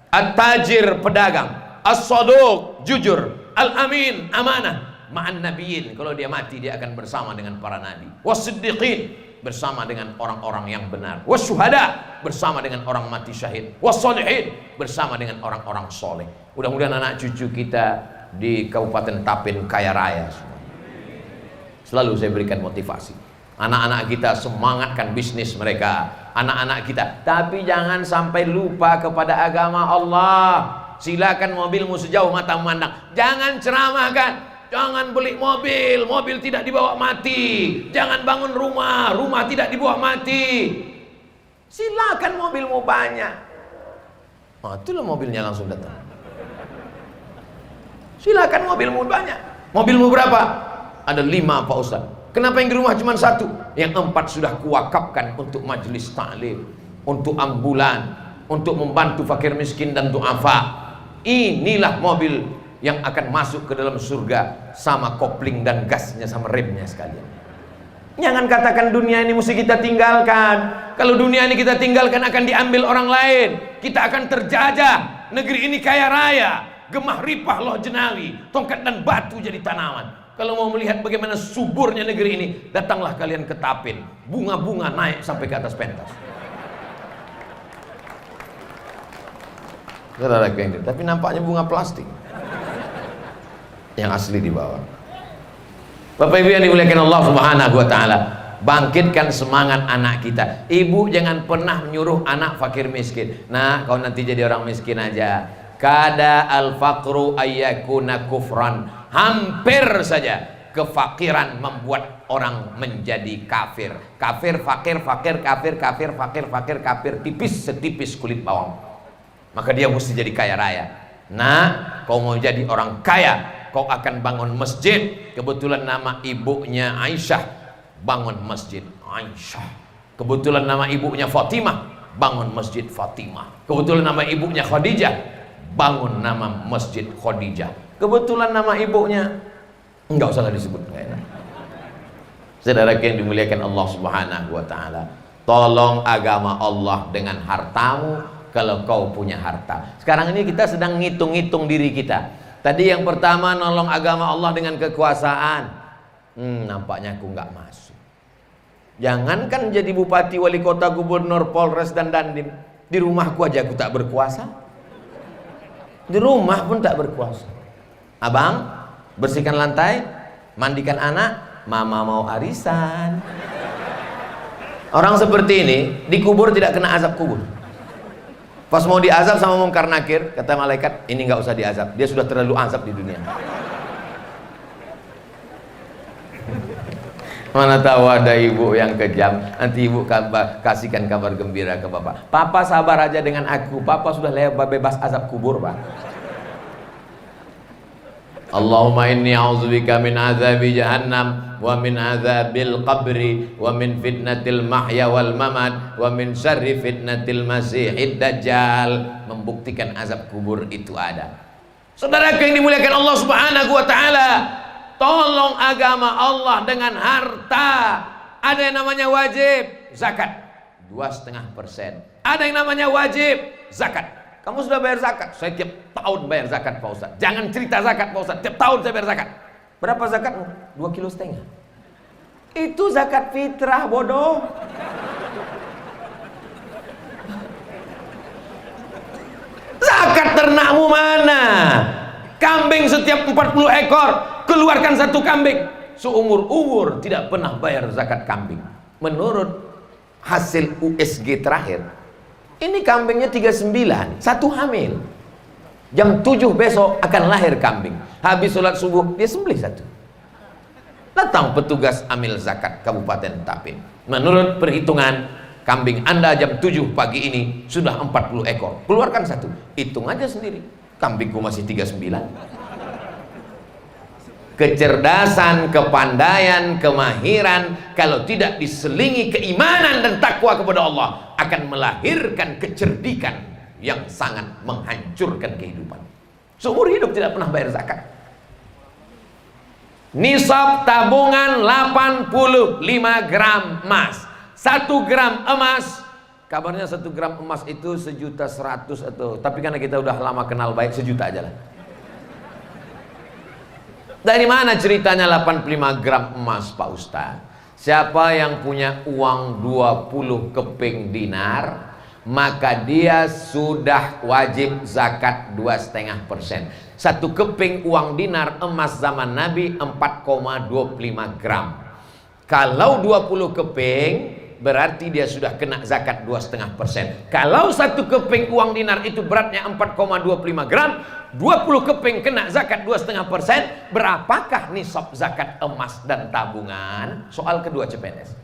At-tajir, pedagang. As-saduq, jujur. Al-amin, amanah. Ma'an nabiyyin, kalau dia mati dia akan bersama dengan para nabi. Was-siddiqin, bersama dengan orang-orang yang benar. Was-syuhada, bersama dengan orang mati syahid. Was-sholihin, bersama dengan orang-orang soleh. Mudah-mudahan anak cucu kita di Kabupaten Tapin kaya raya semua. Selalu saya berikan motivasi. Anak-anak kita semangatkan bisnis mereka, anak-anak kita. Tapi jangan sampai lupa kepada agama Allah. Silakan mobilmu sejauh mata memandang. Jangan ceramahkan. Jangan beli mobil, mobil tidak dibawa mati. Jangan bangun rumah, rumah tidak dibawa mati. Silakan mobilmu banyak. Oh, itulah mobilnya langsung datang. Silakan mobilmu banyak. Mobilmu berapa? Ada 5, Pak Ustaz. Kenapa yang di rumah cuma 1? Yang 4 sudah kuwakafkan untuk majelis ta'lim, untuk ambulan, untuk membantu fakir miskin dan du'afa. Inilah mobil yang akan masuk ke dalam surga sama kopling dan gasnya sama remnya sekalian. Jangan katakan dunia ini mesti kita tinggalkan. Kalau dunia ini kita tinggalkan akan diambil orang lain. Kita akan terjajah. Negeri ini kaya raya, gemah ripah loh jenawi, tongkat dan batu jadi tanaman. Kalau mau melihat bagaimana suburnya negeri ini, datanglah kalian ke Tapin. Bunga-bunga naik sampai ke atas pentas. Tapi nampaknya bunga plastik yang asli di bawah. Bapak Ibu yang dimuliakan Allah Subhanahu wa ta'ala, bangkitkan semangat anak kita. Ibu jangan pernah menyuruh anak fakir miskin. Nah, kau nanti jadi orang miskin aja. Kada al-faqru ayyakuna kufran. Hampir saja kefakiran membuat orang menjadi kafir. Kafir, fakir, fakir, kafir, kafir, fakir, fakir, kafir, tipis setipis kulit bawang. Maka dia mesti jadi kaya raya. Nah, kau mau jadi orang kaya, kau akan bangun masjid. Kebetulan nama ibunya Aisyah, bangun masjid Aisyah. Kebetulan nama ibunya Fatimah, bangun masjid Fatimah. Kebetulan nama ibunya Khadijah, bangun nama masjid Khadijah. Kebetulan nama ibunya enggak usah disebut, enggak enak. Saudara yang dimuliakan Allah Subhanahu wa ta'ala, tolong agama Allah dengan hartamu. Kalau kau punya harta. Sekarang ini kita sedang ngitung-ngitung diri kita. Tadi yang pertama nolong agama Allah dengan kekuasaan. Nampaknya aku nggak masuk. Jangankan jadi bupati, wali kota, gubernur, polres dan dandim. Di rumahku aja aku tak berkuasa. Di rumah pun tak berkuasa. Abang, bersihkan lantai, mandikan anak, mama mau arisan. Orang seperti ini dikubur tidak kena azab kubur. Pas mau diazab sama Munkar Nakir, kata malaikat, ini nggak usah diazab, dia sudah terlalu azab di dunia. Mana tahu ada ibu yang kejam, nanti ibu kasihkan kabar gembira ke bapak. Papa sabar aja dengan aku, papa sudah bebas azab kubur, pak. Allahumma inni a'udzubika min azabi jahannam wa min azabil qabri wa min fitnatil mahya wal mamat wa min syarri fitnatil masihid dajjal. Membuktikan azab kubur itu ada. Saudara yang dimuliakan Allah Subhanahu wa ta'ala, tolong agama Allah dengan harta. Ada yang namanya wajib zakat 2,5%. Ada yang namanya wajib zakat. Kamu sudah bayar zakat? Saya tiap tahun bayar zakat, Pak Ustaz. Jangan cerita zakat, Pak Ustaz. Tiap tahun saya bayar zakat. Berapa zakatmu? 2,5 kilo. Itu zakat fitrah, bodoh. Zakat ternakmu mana? Kambing setiap 40 ekor, keluarkan 1 kambing. Seumur-umur tidak pernah bayar zakat kambing. Menurut hasil USG terakhir, ini kambingnya 39, 1 hamil. Jam 7 besok akan lahir kambing. Habis sholat subuh dia sembelih satu. Datang petugas amil zakat Kabupaten Tapin. Menurut perhitungan, kambing Anda jam 7 pagi ini sudah 40 ekor. Keluarkan satu. Hitung aja sendiri. Kambingku masih 39. Kecerdasan, kepandaian, kemahiran kalau tidak diselingi keimanan dan takwa kepada Allah akan melahirkan kecerdikan yang sangat menghancurkan kehidupan. Seumur hidup tidak pernah bayar zakat. Nisab tabungan 85 gram emas. 1 gram emas, kabarnya 1 gram emas itu 1.100.000 atau, tapi karena kita udah lama kenal baik, 1 juta aja lah. Dari mana ceritanya 85 gram emas, Pak Ustaz? Siapa yang punya uang 20 keping dinar, maka dia sudah wajib zakat 2,5%. 1 keping uang dinar emas zaman Nabi 4,25 gram. Kalau 20 keping berarti dia sudah kena zakat 2,5%. Kalau 1 keping uang dinar itu beratnya 4,25 gram, 20 keping kena zakat 2,5%, berapakah nisab zakat emas dan tabungan? Soal kedua CPNS.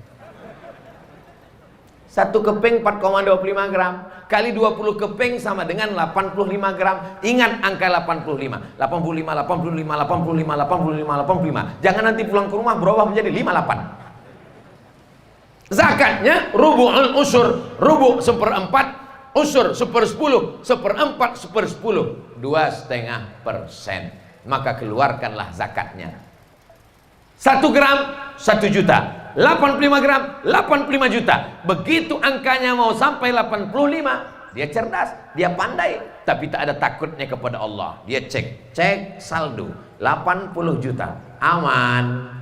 1 keping 4,25 gram kali 20 keping sama dengan 85 gram. Ingat angka 85. 85, 85, 85, 85, 85. Jangan nanti pulang ke rumah berubah menjadi 58. Zakatnya rubu'ul usur, rubu' 1/4, usur 1/10, 1/4, 1/10, 2,5%. Maka keluarkanlah zakatnya. 1 gram 1 juta, 85 gram 85 juta. Begitu angkanya mau sampai 85, dia cerdas, dia pandai, tapi tak ada takutnya kepada Allah. Dia cek saldo 80 juta, aman.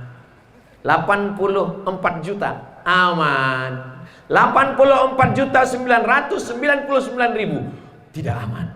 84 juta, aman. 84.999.000 tidak aman,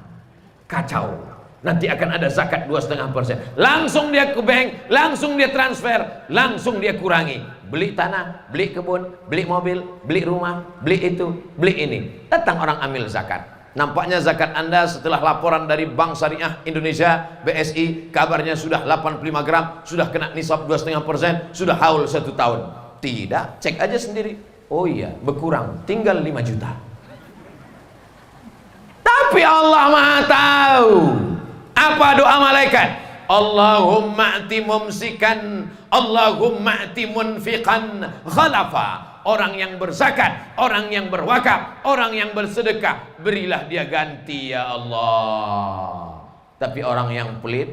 kacau. Nanti akan ada zakat 2,5%. Langsung dia ke bank, langsung dia transfer, langsung dia kurangi. Beli tanah, beli kebun, beli mobil, beli rumah, beli itu, beli ini. Datang orang ambil zakat. Nampaknya zakat Anda setelah laporan dari Bank Syariah Indonesia BSI, kabarnya sudah 85 gram, sudah kena nisab 2,5%, sudah haul 1 tahun. Tidak, cek aja sendiri. Oh iya, berkurang, tinggal 5 juta. Tapi Allah Maha tahu. Apa doa malaikat? Allahumma ati mumsikan, Allahumma ati munfiqan khalafa. Orang yang berzakat, orang yang berwakaf, orang yang bersedekah, berilah dia ganti ya Allah. Tapi orang yang pelit,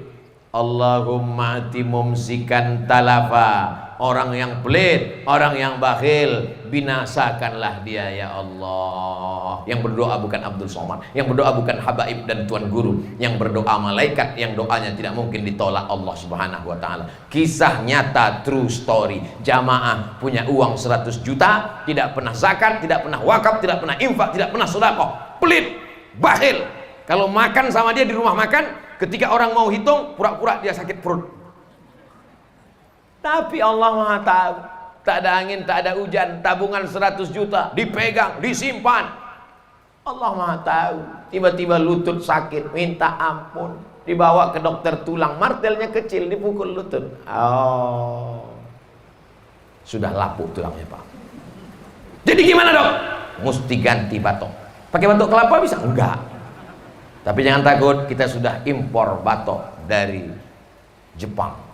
Allahumma ati mumsikan talafa. Orang yang pelit, orang yang bakhil, binasakanlah dia ya Allah. Yang berdoa bukan Abdul Somad, yang berdoa bukan habaib dan tuan guru, yang berdoa malaikat yang doanya tidak mungkin ditolak Allah Subhanahu wa taala. Kisah nyata, true story. Jamaah punya uang 100 juta, tidak pernah zakat, tidak pernah wakaf, tidak pernah infak, tidak pernah sedekah. Pelit, bakhil. Kalau makan sama dia di rumah makan, ketika orang mau hitung, pura-pura dia sakit perut. Tapi Allah Maha tahu. Tak ada angin, tak ada hujan, tabungan 100 juta dipegang, disimpan. Allah Maha tahu. Tiba-tiba lutut sakit, minta ampun, dibawa ke dokter tulang, martelnya kecil, dipukul lutut. Oh, sudah lapuk tulangnya Pak. Jadi gimana dok? Mesti ganti batok. Pakai batok kelapa bisa? Enggak. Tapi jangan takut, kita sudah impor batok dari Jepang.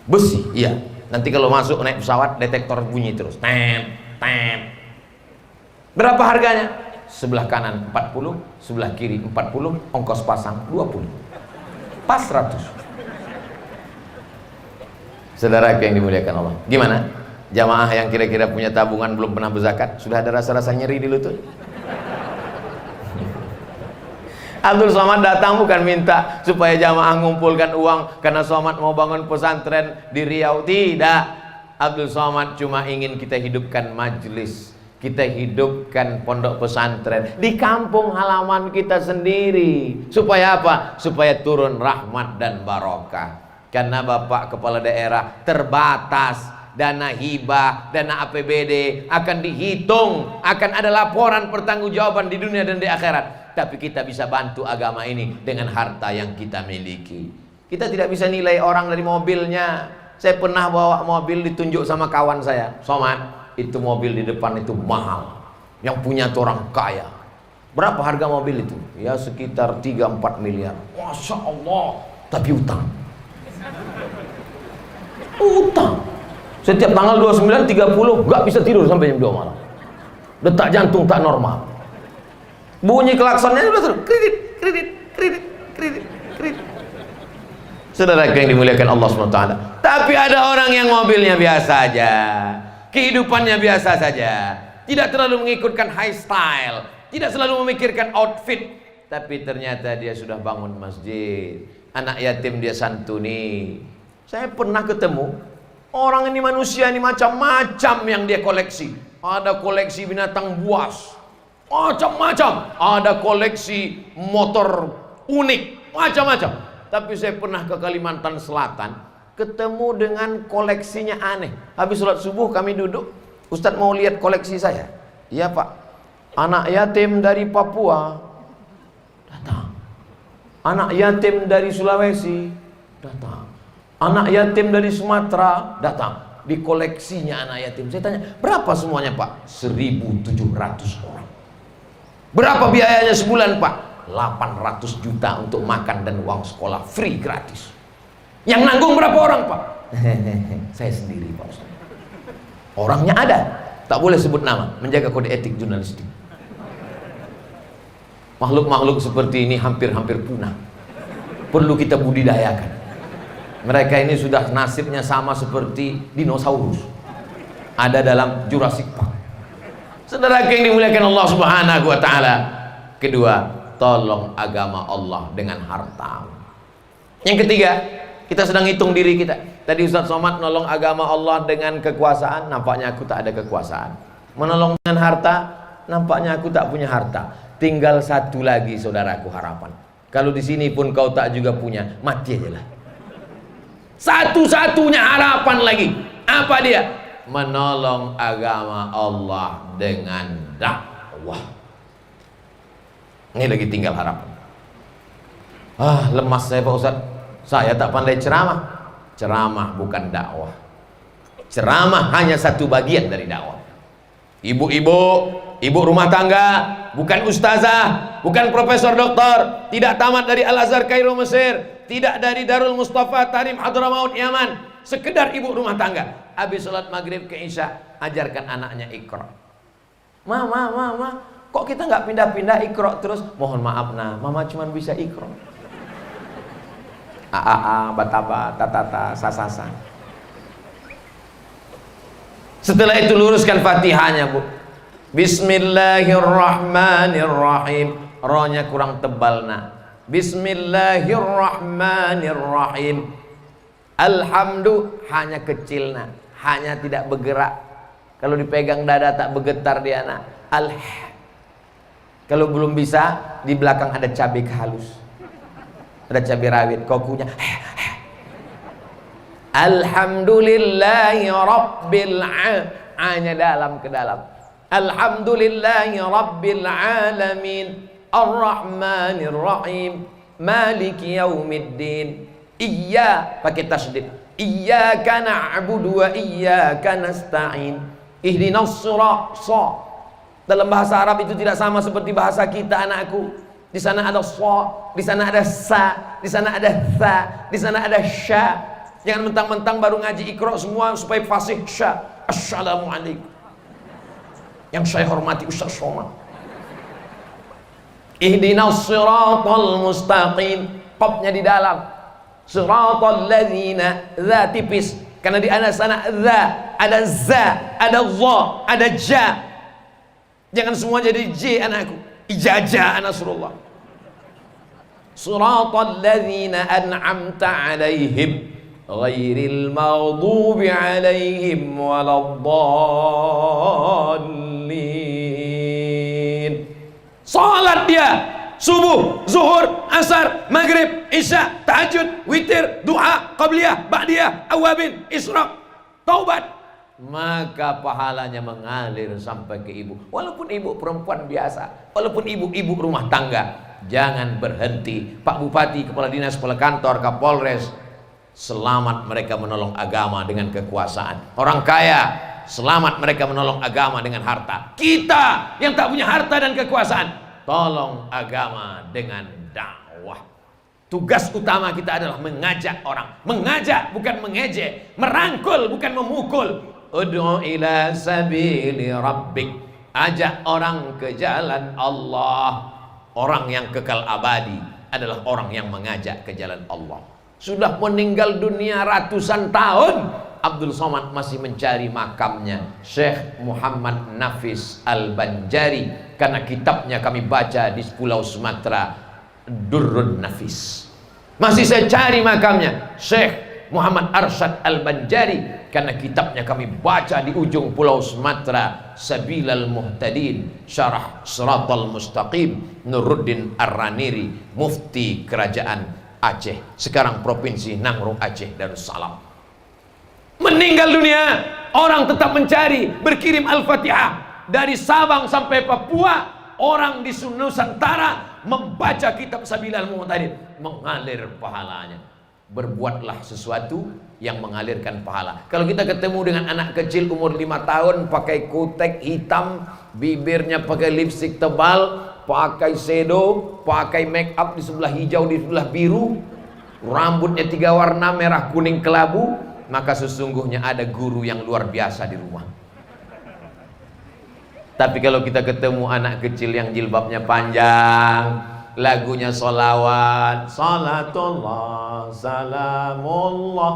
Besi, iya. Nanti kalau masuk naik pesawat, detektor bunyi terus. Tem, tem. Berapa harganya? Sebelah kanan 40, sebelah kiri 40, ongkos pasang 20. Pas 100. Saudara yang dimuliakan Allah. Gimana? Jamaah yang kira-kira punya tabungan belum pernah berzakat, sudah ada rasa-rasa nyeri di lutut? Abdul Somad datang bukan minta supaya jamaah mengumpulkan uang karena Somad mau bangun pesantren di Riau. Tidak. Abdul Somad cuma ingin kita hidupkan majelis, kita hidupkan pondok pesantren di kampung halaman kita sendiri. Supaya apa? Supaya turun rahmat dan barokah. Karena Bapak Kepala Daerah terbatas, dana hibah, dana APBD akan dihitung, akan ada laporan pertanggungjawaban di dunia dan di akhirat. tapi kita bisa bantu agama ini dengan harta yang kita miliki. Kita tidak bisa nilai orang dari mobilnya. Saya pernah bawa mobil, ditunjuk sama kawan saya, Somad, itu mobil di depan itu mahal, yang punya tuh orang kaya. Berapa harga mobil itu? Ya sekitar 3-4 miliar. Masya Allah. Tapi utang. Utang. Setiap tanggal 29, 30 gak bisa tidur sampai jam 2 malam. Detak jantung tak normal. Bunyi klaksonnya sudah terus kredit, kredit, kredit, kredit, kredit. Saudara yang dimuliakan Allah SWT. Tapi ada orang yang mobilnya biasa aja, kehidupannya biasa saja, tidak terlalu mengikutkan high style, tidak selalu memikirkan outfit, tapi ternyata dia sudah bangun masjid, anak yatim dia santuni. Saya pernah ketemu orang ini, manusia ini macam-macam yang dia koleksi. Ada koleksi binatang buas, macam-macam. Ada koleksi motor unik, macam-macam. Tapi saya pernah ke Kalimantan Selatan, ketemu dengan koleksinya aneh. Habis sholat subuh kami duduk, Ustadz mau lihat koleksi saya. Iya Pak, anak yatim dari Papua datang, anak yatim dari Sulawesi datang, anak yatim dari Sumatera datang. Di koleksinya anak yatim. Saya tanya, berapa semuanya Pak? 1.700 orang. Berapa biayanya sebulan Pak? 800 juta untuk makan dan uang sekolah free gratis. Yang nanggung berapa orang Pak? Saya sendiri Pak Ustaz. Orangnya ada, tak boleh sebut nama, menjaga kode etik jurnalistik. Makhluk-makhluk seperti ini hampir-hampir punah, perlu kita budidayakan. Mereka ini sudah nasibnya sama seperti dinosaurus, ada dalam Jurassic Park. Saudara yang dimuliakan Allah Subhanahu wa taala. Kedua, tolong agama Allah dengan harta. Yang ketiga, kita sedang hitung diri kita. Tadi Ustaz Somad nolong agama Allah dengan kekuasaan, nampaknya aku tak ada kekuasaan. Menolong dengan harta, nampaknya aku tak punya harta. Tinggal satu lagi saudaraku harapan. Kalau di sini pun kau tak juga punya, mati aja lah. Satu-satunya harapan lagi, apa dia? Menolong agama Allah dengan dakwah. Ini lagi tinggal harapan. Lemas saya Pak Ustaz. Saya tak pandai ceramah. Ceramah bukan dakwah. Ceramah hanya satu bagian dari dakwah. Ibu-ibu, ibu rumah tangga, bukan ustazah, bukan profesor doktor, tidak tamat dari Al-Azhar Kairo Mesir, tidak dari Darul Mustafa Tarim Hadramaut Yaman, sekedar ibu rumah tangga. Habis sholat maghrib ke isya, ajarkan anaknya Iqra. Mama, kok kita nggak pindah-pindah Iqra terus? Mohon maaf nah, mama cuma bisa Iqra. Bataba, tatata, sasasa. Setelah itu luruskan Fatihahnya Bu. Bismillahirrahmanirrahim. Rohnya kurang tebal nak. Bismillahirrahmanirrahim. Alhamdu hanya kecil nak, hanya tidak bergerak. Kalau dipegang dada tak bergetar dia nak. Kalau belum bisa, di belakang ada cabai halus, ada cabai rawit, kokunya. Alhamdulillahi rabbil hanya dalam ke dalam. Alhamdulillahi rabbil alamin arrahmanir rahim maliki yaumiddin. Iya pakai tasydid. Iyyaka na'budu wa iyyaka nasta'in. Ihdinas sirata. Dalam bahasa Arab itu tidak sama seperti bahasa kita anakku. Di sana ada sha, di sana ada sa, di sana ada tha, di sana ada sya. Jangan mentang-mentang baru ngaji Iqra semua supaya fasih sya. Assalamualaikum. Yang saya hormati Ustaz Somad. Ihdinas siratal mustaqim. Qafnya di dalam. Siratal ladzina, za tipis. Karena di atas sana za, ada za, ada dha, ada ja. Jangan semua jadi j anakku. Ijajah Nasrullah. Siratal ladzina an'amta alaihim ghairil maghdubi alaihim waladdallin. Salat dia subuh, zuhur, asar, maghrib, isya, tahajud, witir, duha, qabliyah, ba'diyah, awabin, isyraq, taubat. maka pahalanya mengalir sampai ke ibu. Walaupun ibu perempuan biasa, walaupun ibu-ibu rumah tangga, jangan berhenti. Pak Bupati, Kepala Dinas, Kepala Kantor, Kapolres, selamat mereka menolong agama dengan kekuasaan. Orang kaya, selamat mereka menolong agama dengan harta. Kita yang tak punya harta dan kekuasaan, tolong agama dengan dakwah. Tugas utama kita adalah mengajak orang. Mengajak bukan mengejek, merangkul bukan memukul. Ud'u ila sabili rabbik. Ajak orang ke jalan Allah. Orang yang kekal abadi adalah orang yang mengajak ke jalan Allah. Sudah meninggal dunia ratusan tahun, Abdul Somad masih mencari makamnya Syekh Muhammad Nafis Al-Banjari, karena kitabnya kami baca di Pulau Sumatera, Durrun Nafis. Masih saya cari makamnya Syekh Muhammad Arsyad Al-Banjari, karena kitabnya kami baca di ujung Pulau Sumatera, Sabilal Muhtadin, Syarah Siratal Mustaqim, Nuruddin Ar-Raniri, Mufti Kerajaan Aceh, sekarang Provinsi Nangrung Aceh Darussalam. Meninggal dunia, orang tetap mencari, berkirim Al-Fatihah dari Sabang sampai Papua. Orang di Nusantara membaca kitab Sabilal Muhtadin, mengalir pahalanya. Berbuatlah sesuatu yang mengalirkan pahala. Kalau kita ketemu dengan anak kecil umur 5 tahun pakai kutek hitam, bibirnya pakai lipstik tebal, pakai shadow, pakai make up di sebelah hijau, di sebelah biru, rambutnya 3 warna, merah, kuning, kelabu, maka sesungguhnya ada guru yang luar biasa di rumah. Tapi kalau kita ketemu anak kecil yang jilbabnya panjang, lagunya solawat, salatullah, salamullah,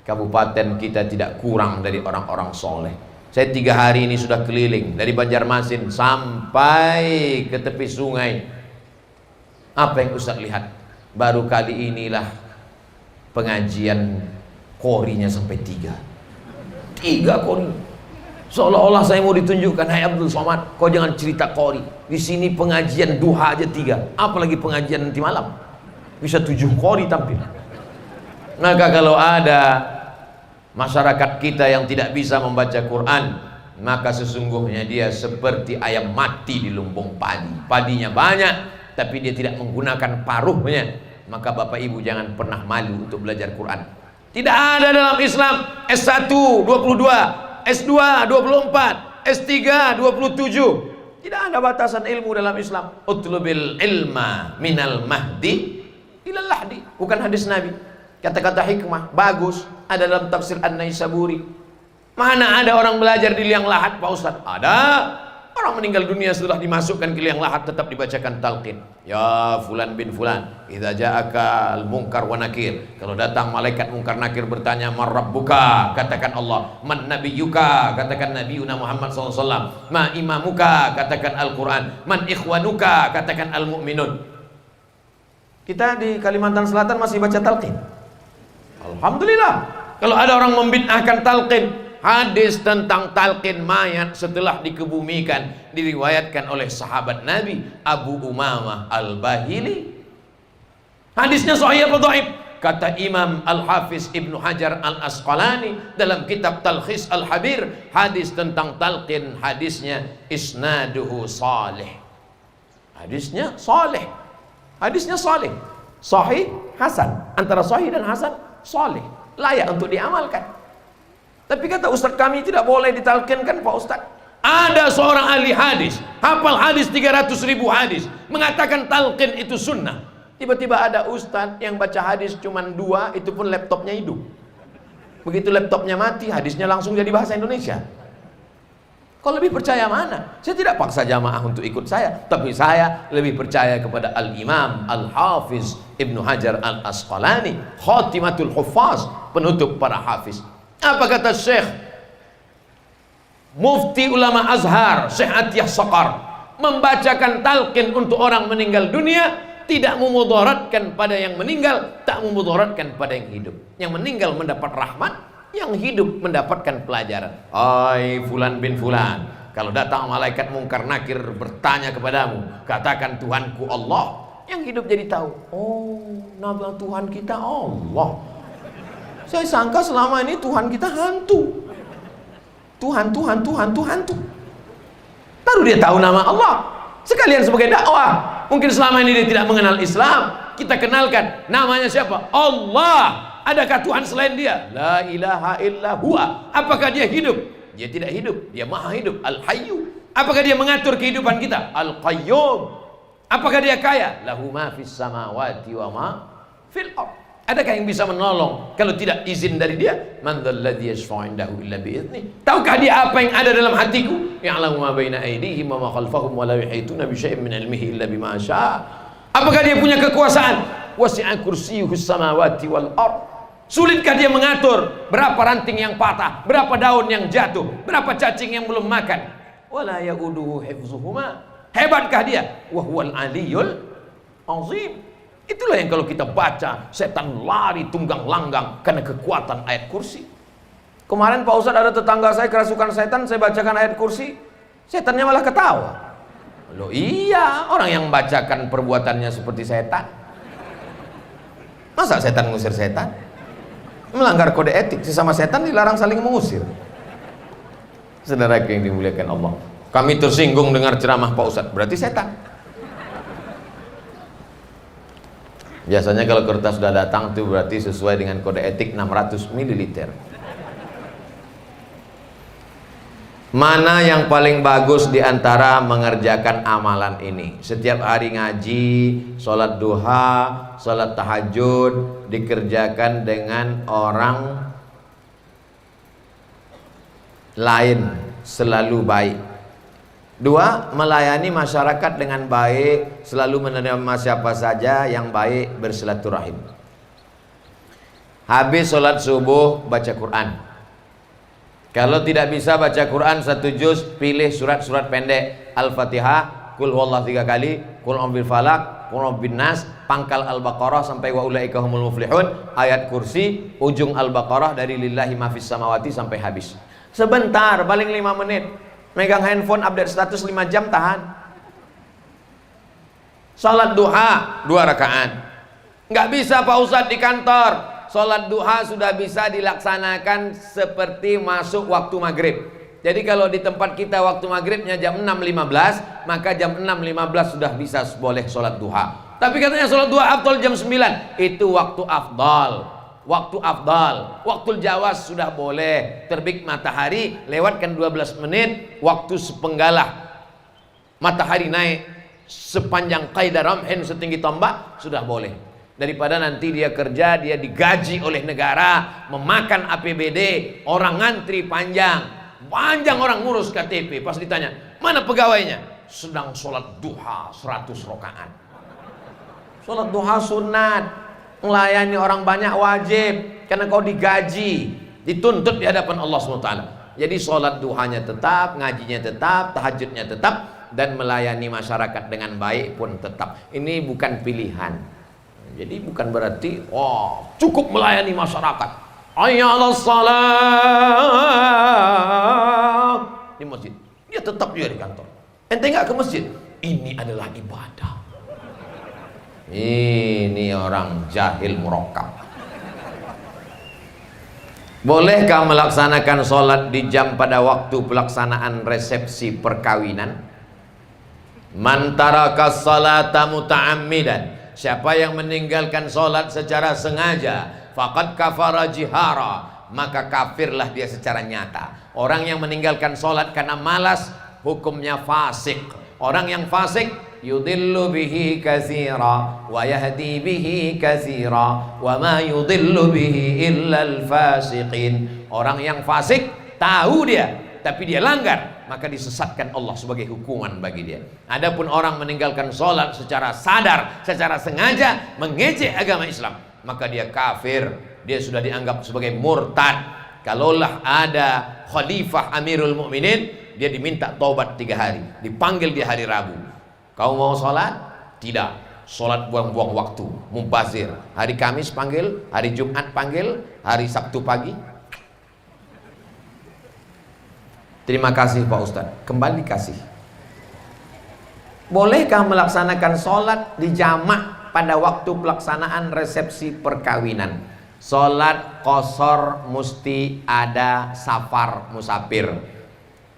kabupaten kita tidak kurang dari orang-orang soleh. Saya 3 hari ini sudah keliling dari Banjarmasin sampai ke tepi sungai. Apa yang Ustaz lihat? Baru kali inilah pengajian korinya sampai 3 kori. Seolah-olah saya mau ditunjukkan, hai Abdul Somad, kau jangan cerita kori. Di sini pengajian duha aja 3, apalagi pengajian nanti malam. Bisa 7 kori tampil. Maka kalau ada masyarakat kita yang tidak bisa membaca Quran, maka sesungguhnya dia seperti ayam mati di lumbung padi. Padinya banyak, tapi dia tidak menggunakan paruhnya. Maka Bapak Ibu jangan pernah malu untuk belajar Quran. Tidak ada dalam Islam S1 22, S2 24, S3 27. Tidak ada batasan ilmu dalam Islam. Utlubil ilma minal mahdi ilal lahdi. Bukan hadis Nabi. Kata-kata hikmah bagus, ada dalam tafsir An-Naisaburi. Mana ada orang belajar di liang lahat Pak Ustaz? Ada. Orang meninggal dunia setelah dimasukkan ke liang lahat tetap dibacakan talqin. Ya fulan bin fulan, idza ja'aka al-munkar wa nakir. Kalau datang malaikat munkar nakir bertanya, "Man rabbuka?" Katakan Allah. "Man nabiyyuka?" Katakan Nabiuna Muhammad SAW. "Ma imamuka?" Katakan Al-Qur'an. "Man ikhwanuka?" Katakan Al-Mu'minun. Kita di Kalimantan Selatan masih baca talqin. Alhamdulillah. Kalau ada orang membid'ahkan talqin, hadis tentang talqin mayat setelah dikebumikan diriwayatkan oleh sahabat Nabi Abu Umamah Al-Bahili. Hadisnya sahih atau dhaif? Kata Imam Al-Hafiz Ibnu Hajar Al-Asqalani dalam kitab Talkhis Al-Habir, hadis tentang talqin hadisnya isnaduhu salih. Hadisnya salih. Hadisnya salih. Sahih, hasan. Antara sahih dan hasan, salih. Layak untuk diamalkan. Tapi kata Ustaz, kami tidak boleh ditalkinkan Pak Ustaz. Ada seorang ahli hadis, hafal hadis 300.000 hadis, mengatakan talqin itu sunnah. Tiba-tiba ada Ustaz yang baca hadis cuma 2, itu pun laptopnya hidup. Begitu laptopnya mati, hadisnya langsung jadi bahasa Indonesia. Kau lebih percaya mana? Saya tidak paksa jamaah untuk ikut saya, tapi saya lebih percaya kepada Al-Imam Al-Hafiz Ibnu Hajar Al-Asqalani, Khatimatul Huffaz, penutup para hafiz. Apa kata Syekh Mufti Ulama Azhar, Syekh Atiyah Saqar, membacakan talqin untuk orang meninggal dunia tidak memudaratkan pada yang meninggal, tak memudaratkan pada yang hidup. Yang meninggal mendapat rahmat, yang hidup mendapatkan pelajaran. Hai fulan bin fulan, kalau datang malaikat mungkar nakir bertanya kepadamu, katakan Tuhanku Allah. Yang hidup jadi tahu, oh nama Tuhan kita Allah. Saya sangka selama ini Tuhan kita hantu. Tuhan. Baru dia tahu nama Allah. Sekalian sebagai dakwah. Mungkin selama ini dia tidak mengenal Islam. Kita kenalkan namanya siapa? Allah. Adakah Tuhan selain dia? La ilaha illa huwa. Apakah dia hidup? Dia tidak hidup. Dia maha hidup. Al-Hayyu. Apakah dia mengatur kehidupan kita? Al-Qayyum. Apakah dia kaya? Lahu ma fis samawati wa ma fil ardh. Adakah yang bisa menolong kalau tidak izin dari dia? Man dzalladzi yashfa'u 'indahu illa bi'idznih. Tahukah dia apa yang ada dalam hatiku? Ya'lamu ma baina aydihim wa ma khalfahum wa la yuhituna bi syai'in min 'ilmihi illa bima syaa. Apakah dia punya kekuasaan? Wasi'a kursiyyuhus samawati wal ardh. Sulitkah dia mengatur berapa ranting yang patah, berapa daun yang jatuh, berapa cacing yang belum makan? Wala ya'uduhu hifdzuhuma. Hebatkah dia? Wa huwal 'aliyyul 'azim. Itulah yang kalau kita baca, setan lari tunggang langgang karena kekuatan ayat kursi. Kemarin Pak Ustadz ada tetangga saya kerasukan setan, saya bacakan ayat kursi, setannya malah ketawa. Loh iya, orang yang membacakan perbuatannya seperti setan. Masa setan mengusir setan? Melanggar kode etik, sesama setan dilarang saling mengusir. Saudara yang dimuliakan Allah, kami tersinggung dengar ceramah Pak Ustadz, berarti setan. Biasanya kalau kertas sudah datang itu berarti sesuai dengan kode etik 600 ml. Mana yang paling bagus di antara mengerjakan amalan ini? Setiap hari ngaji, sholat duha, sholat tahajud dikerjakan dengan orang lain selalu baik. Dua, melayani masyarakat dengan baik, selalu menerima siapa saja yang baik, bersilaturahim. Habis sholat subuh baca Quran. Kalau tidak bisa baca Quran 1 juz, pilih surat-surat pendek. Al-Fatihah, Qul huwallahu 3 kali, Qul a'udzu bil falaq, Qul a'udzu bin nas, pangkal Al-Baqarah sampai wa ulaika humul muflihun, ayat kursi, ujung Al-Baqarah dari lillahi ma fis samawati sampai habis. Sebentar, paling 5 menit. Megang handphone update status 5 jam tahan. Salat duha 2 rakaat. Nggak bisa Pak Ustadz di kantor. Salat duha sudah bisa dilaksanakan seperti masuk waktu maghrib. Jadi kalau di tempat kita waktu maghribnya jam 6.15, maka jam 6.15 sudah bisa boleh salat duha. Tapi katanya salat duha afdal jam 9. Itu waktu afdal. Waktu afdal, waktu jawas sudah boleh. Terbit matahari, lewatkan 12 menit, waktu sepenggalah matahari naik sepanjang qaidah ramhin, setinggi tombak, sudah boleh. Daripada nanti dia kerja, dia digaji oleh negara, memakan APBD, orang ngantri panjang orang ngurus KTP. Pas ditanya, mana pegawainya? Sedang sholat duha 100 rakaat. Sholat duha sunat, melayani orang banyak wajib, karena kau digaji, dituntut di hadapan Allah SWT. Jadi sholat duhanya tetap, ngajinya tetap, tahajudnya tetap, dan melayani masyarakat dengan baik pun tetap. Ini bukan pilihan. Jadi bukan berarti cukup melayani masyarakat, hayya 'alas shalah di masjid, dia tetap juga di kantor. Ente nggak ke masjid, ini adalah ibadah. Ini orang jahil murakkab. Bolehkah melaksanakan sholat di jam pada waktu pelaksanaan resepsi perkawinan? Man taraka sholata muta'ammidan, siapa yang meninggalkan sholat secara sengaja, faqad kafara jihara, maka kafirlah dia secara nyata. Orang yang meninggalkan sholat karena malas, hukumnya fasik. Orang yang fasik, yudillu bihi katsira wa yahdi bihi katsira wa ma yudillu bihi illa al-fasiqin. Orang yang fasik tahu dia, tapi dia langgar, maka disesatkan Allah sebagai hukuman bagi dia. Adapun orang meninggalkan sholat secara sadar, secara sengaja mengejek agama Islam, maka dia kafir, dia sudah dianggap sebagai murtad. Kalaulah ada khalifah Amirul Mukminin, dia diminta taubat 3 hari, dipanggil di hari Rabu. Kau mau sholat? Tidak. Sholat buang-buang waktu, mubazir. Hari Kamis panggil, hari Jumat panggil, hari Sabtu pagi. Terima kasih Pak Ustadz, kembali kasih. Bolehkah melaksanakan sholat di jamak pada waktu pelaksanaan resepsi perkawinan? Sholat qasar mesti ada safar musafir.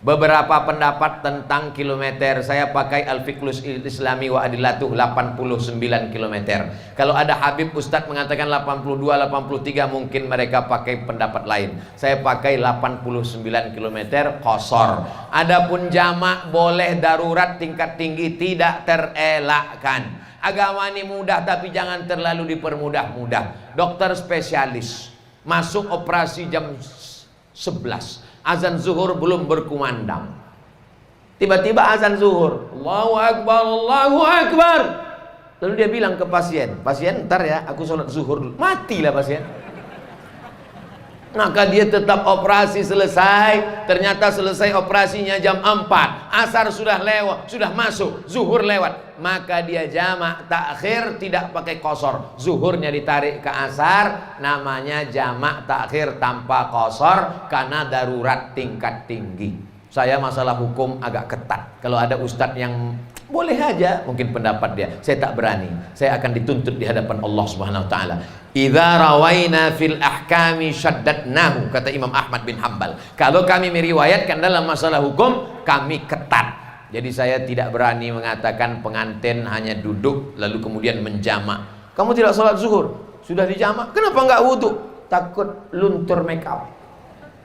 Beberapa pendapat tentang kilometer, saya pakai Al-Fiqhul Islami wa Adillatuh 89 kilometer. Kalau ada Habib Ustadz mengatakan 82, 83, mungkin mereka pakai pendapat lain. Saya pakai 89 kilometer qasar. Adapun jamak boleh darurat tingkat tinggi, tidak terelakkan. Agama ini mudah tapi jangan terlalu dipermudah-mudah. Dokter spesialis masuk operasi jam 11, azan zuhur belum berkumandang, tiba-tiba azan zuhur, Allahu Akbar, Allahu Akbar. Lalu dia bilang ke pasien, pasien ntar ya aku sholat zuhur dulu. Matilah pasien. Maka dia tetap operasi selesai. Ternyata selesai operasinya jam 4, asar sudah lewat, sudah masuk, zuhur lewat. Maka dia jamak takhir, tidak pakai qasar. Zuhurnya ditarik ke asar, namanya jamak takhir tanpa qasar karena darurat tingkat tinggi. Saya masalah hukum agak ketat. Kalau ada ustadz yang boleh aja, mungkin pendapat dia, saya tak berani. Saya akan dituntut di hadapan Allah Subhanahu wa taala. Idza rawaina fil ahkami syaddatnahu, kata Imam Ahmad bin Hanbal. Kalau kami meriwayatkan dalam masalah hukum, kami ketat. Jadi saya tidak berani mengatakan pengantin hanya duduk lalu kemudian menjamak. Kamu tidak sholat zuhur, sudah dijamak, kenapa enggak wudhu? Takut luntur makeup,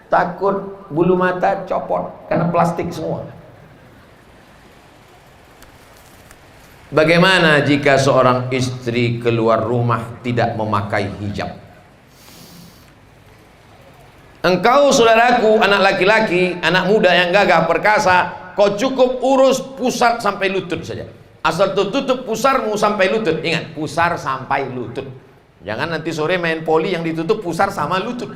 takut bulu mata copot karena plastik semua. Bagaimana jika seorang istri keluar rumah tidak memakai hijab? Engkau saudaraku, anak laki-laki, anak muda yang gagah perkasa, kau cukup urus pusar sampai lutut saja. Asal tutup pusarmu sampai lutut. Ingat, pusar sampai lutut. Jangan nanti sore main poli yang ditutup pusar sama lutut.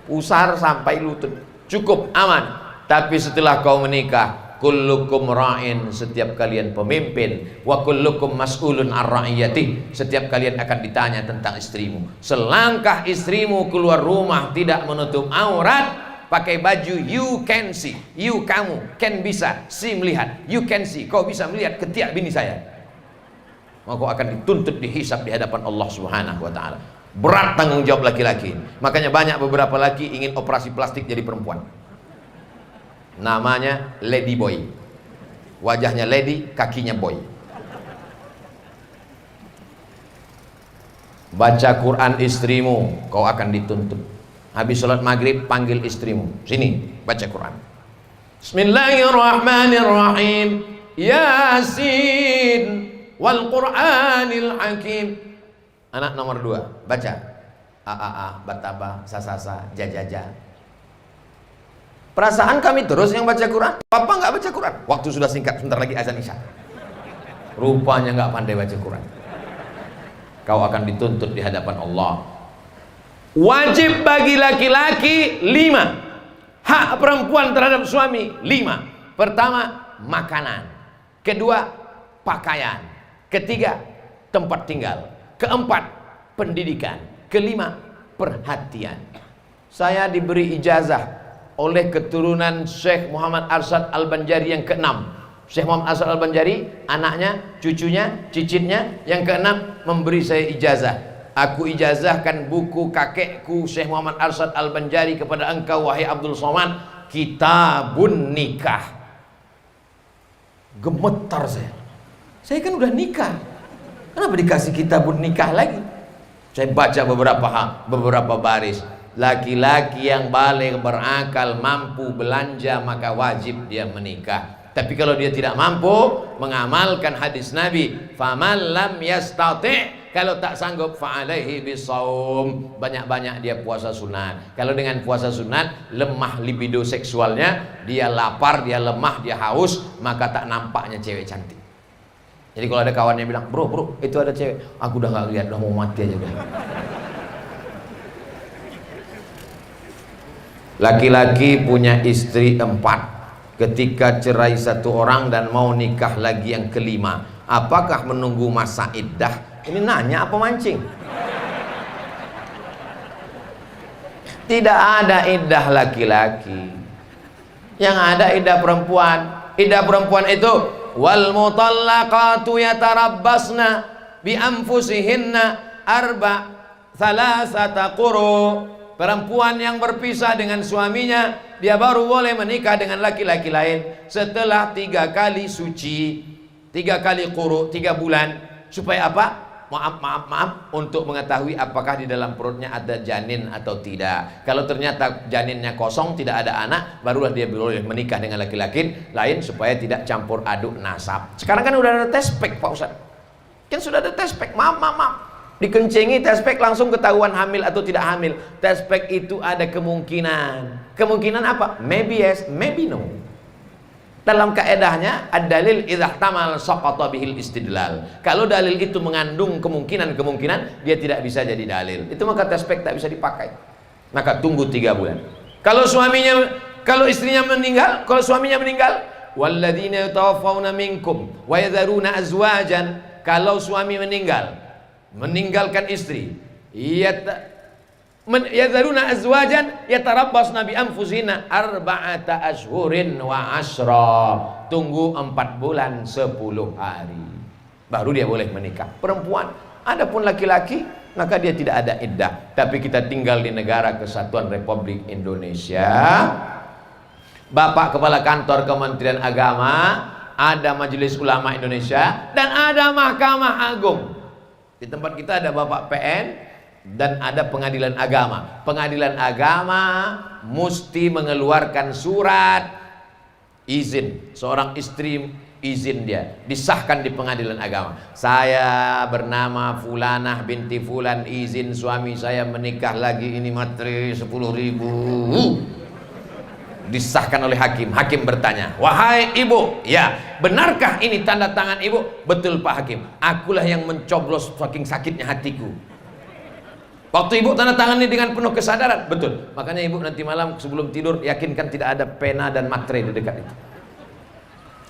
Pusar sampai lutut. Cukup, aman. Tapi setelah kau menikah, kullukum ra'in, setiap kalian pemimpin, wa kullukum mas'ulun ar ra'iyati, setiap kalian akan ditanya tentang istrimu. Selangkah istrimu keluar rumah tidak menutup aurat, pakai baju you can see, you kamu can bisa see melihat, you can see, kau bisa melihat ketiak bini saya, maka kau akan dituntut dihisab di hadapan Allah Subhanahu wa taala. Berat tanggung jawab laki-laki. Makanya banyak beberapa laki ingin operasi plastik jadi perempuan. Namanya lady boy. Wajahnya lady, kakinya boy. Baca Quran istrimu, kau akan dituntut. Habis sholat maghrib, panggil istrimu, sini baca Quran. Bismillahirrahmanirrahim. Yasin wal Quranil Hakim. Anak nomor 2, baca a, bataba, sasasa, jajaja. Perasaan kami terus yang baca Quran, papa nggak baca Quran. Waktu sudah singkat, sebentar lagi azan isya. Rupanya nggak pandai baca Quran. Kau akan dituntut di hadapan Allah. Wajib bagi laki-laki 5. Hak perempuan terhadap suami 5. Pertama, makanan. Kedua, pakaian. Ketiga, tempat tinggal. Keempat, pendidikan. Kelima, perhatian. Saya diberi ijazah oleh keturunan Syekh Muhammad Arsyad Al-Banjari yang ke-6. Syekh Muhammad Arsyad Al-Banjari, anaknya, cucunya, cicitnya yang ke-6 memberi saya ijazah. Aku ijazahkan buku kakekku Syekh Muhammad Arsyad Al-Banjari kepada engkau wahai Abdul Somad, Kitabun Nikah. Gemetar saya. Saya kan udah nikah. Kenapa dikasih Kitabun Nikah lagi? Saya baca beberapa baris. Laki-laki yang balik berakal mampu belanja maka wajib dia menikah. Tapi kalau dia tidak mampu mengamalkan hadis Nabi, faman lam yastati', kalau tak sanggup fa'alaihi bisawm, banyak-banyak dia puasa sunat. Kalau dengan puasa sunat lemah libido seksualnya, dia lapar, dia lemah, dia haus, maka tak nampaknya cewek cantik. Jadi kalau ada kawannya bilang, bro itu ada cewek, aku udah gak lihat, udah mau mati aja udah. Laki-laki punya istri 4. Ketika cerai 1 orang dan mau nikah lagi yang ke-5, apakah menunggu masa iddah? Ini nanya apa mancing? Tidak ada iddah laki-laki. Yang ada iddah perempuan. Iddah perempuan itu wal mutallaqatu yatarabbasna bi anfusihinna salasata quru. Perempuan yang berpisah dengan suaminya, dia baru boleh menikah dengan laki-laki lain setelah 3 kali suci, 3 kali quru, 3 bulan. Supaya apa? Maaf, untuk mengetahui apakah di dalam perutnya ada janin atau tidak. Kalau ternyata janinnya kosong, tidak ada anak, barulah dia boleh menikah dengan laki-laki lain supaya tidak campur aduk nasab. Sekarang kan udah ada tes pack, Pak Ustaz. Kan sudah ada tes pack. Maaf. Dikencengi tes pack langsung ketahuan hamil atau tidak hamil. Tes pack itu ada kemungkinan. Kemungkinan apa? Maybe yes, maybe no. Dalam kaedahnya ad-dalil idza ihtamal saqata bihil istidlal. Kalau dalil itu mengandung kemungkinan, dia tidak bisa jadi dalil. Itu maka tes pack tak bisa dipakai. Maka tunggu 3 bulan. Kalau istrinya meninggal, kalau suaminya meninggal, walladzina yatawaffawna minkum wa yadharuna azwajan. Kalau suami meninggalkan istri, yadharuna azwajan yatarabbasna bi anfusina arba'ata ashhurin wa ashra. Tunggu 4 bulan 10 hari baru dia boleh menikah. Perempuan. Adapun laki-laki, maka dia tidak ada iddah. Tapi kita tinggal di negara Kesatuan Republik Indonesia. Bapak Kepala Kantor Kementerian Agama, ada Majelis Ulama Indonesia, dan ada Mahkamah Agung. Di tempat kita ada Bapak PN dan ada Pengadilan Agama. Pengadilan Agama mesti mengeluarkan surat izin. Seorang istri izin dia disahkan di Pengadilan Agama. Saya bernama Fulanah binti Fulan, izin suami saya menikah lagi, ini materi 10.000. Disahkan oleh hakim. Hakim bertanya, wahai ibu, ya benarkah ini tanda tangan ibu? Betul Pak Hakim, akulah yang mencoblos saking sakitnya hatiku. Waktu ibu tanda tangan ini dengan penuh kesadaran. Betul. Makanya ibu nanti malam sebelum tidur yakinkan tidak ada pena dan materai di dekat itu.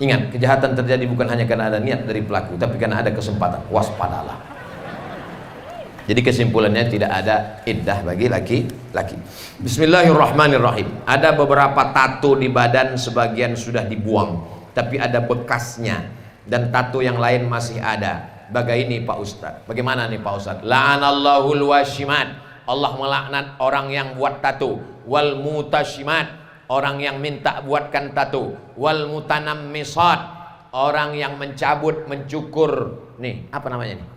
Ingat, kejahatan terjadi bukan hanya karena ada niat dari pelaku, tapi karena ada kesempatan. Waspadalah. Jadi kesimpulannya tidak ada iddah bagi laki-laki. Bismillahirrahmanirrahim. Ada beberapa tato di badan, sebagian sudah dibuang, tapi ada bekasnya, dan tato yang lain masih ada. Bagaimana Pak Ustadz? Bagaimana nih Pak Ustadz? La'anallahul washimat. Allah melaknat orang yang buat tato. Wal mutashimat, orang yang minta buatkan tato. Wal mutanammisat, orang yang mencabut, mencukur. Nih, apa namanya nih?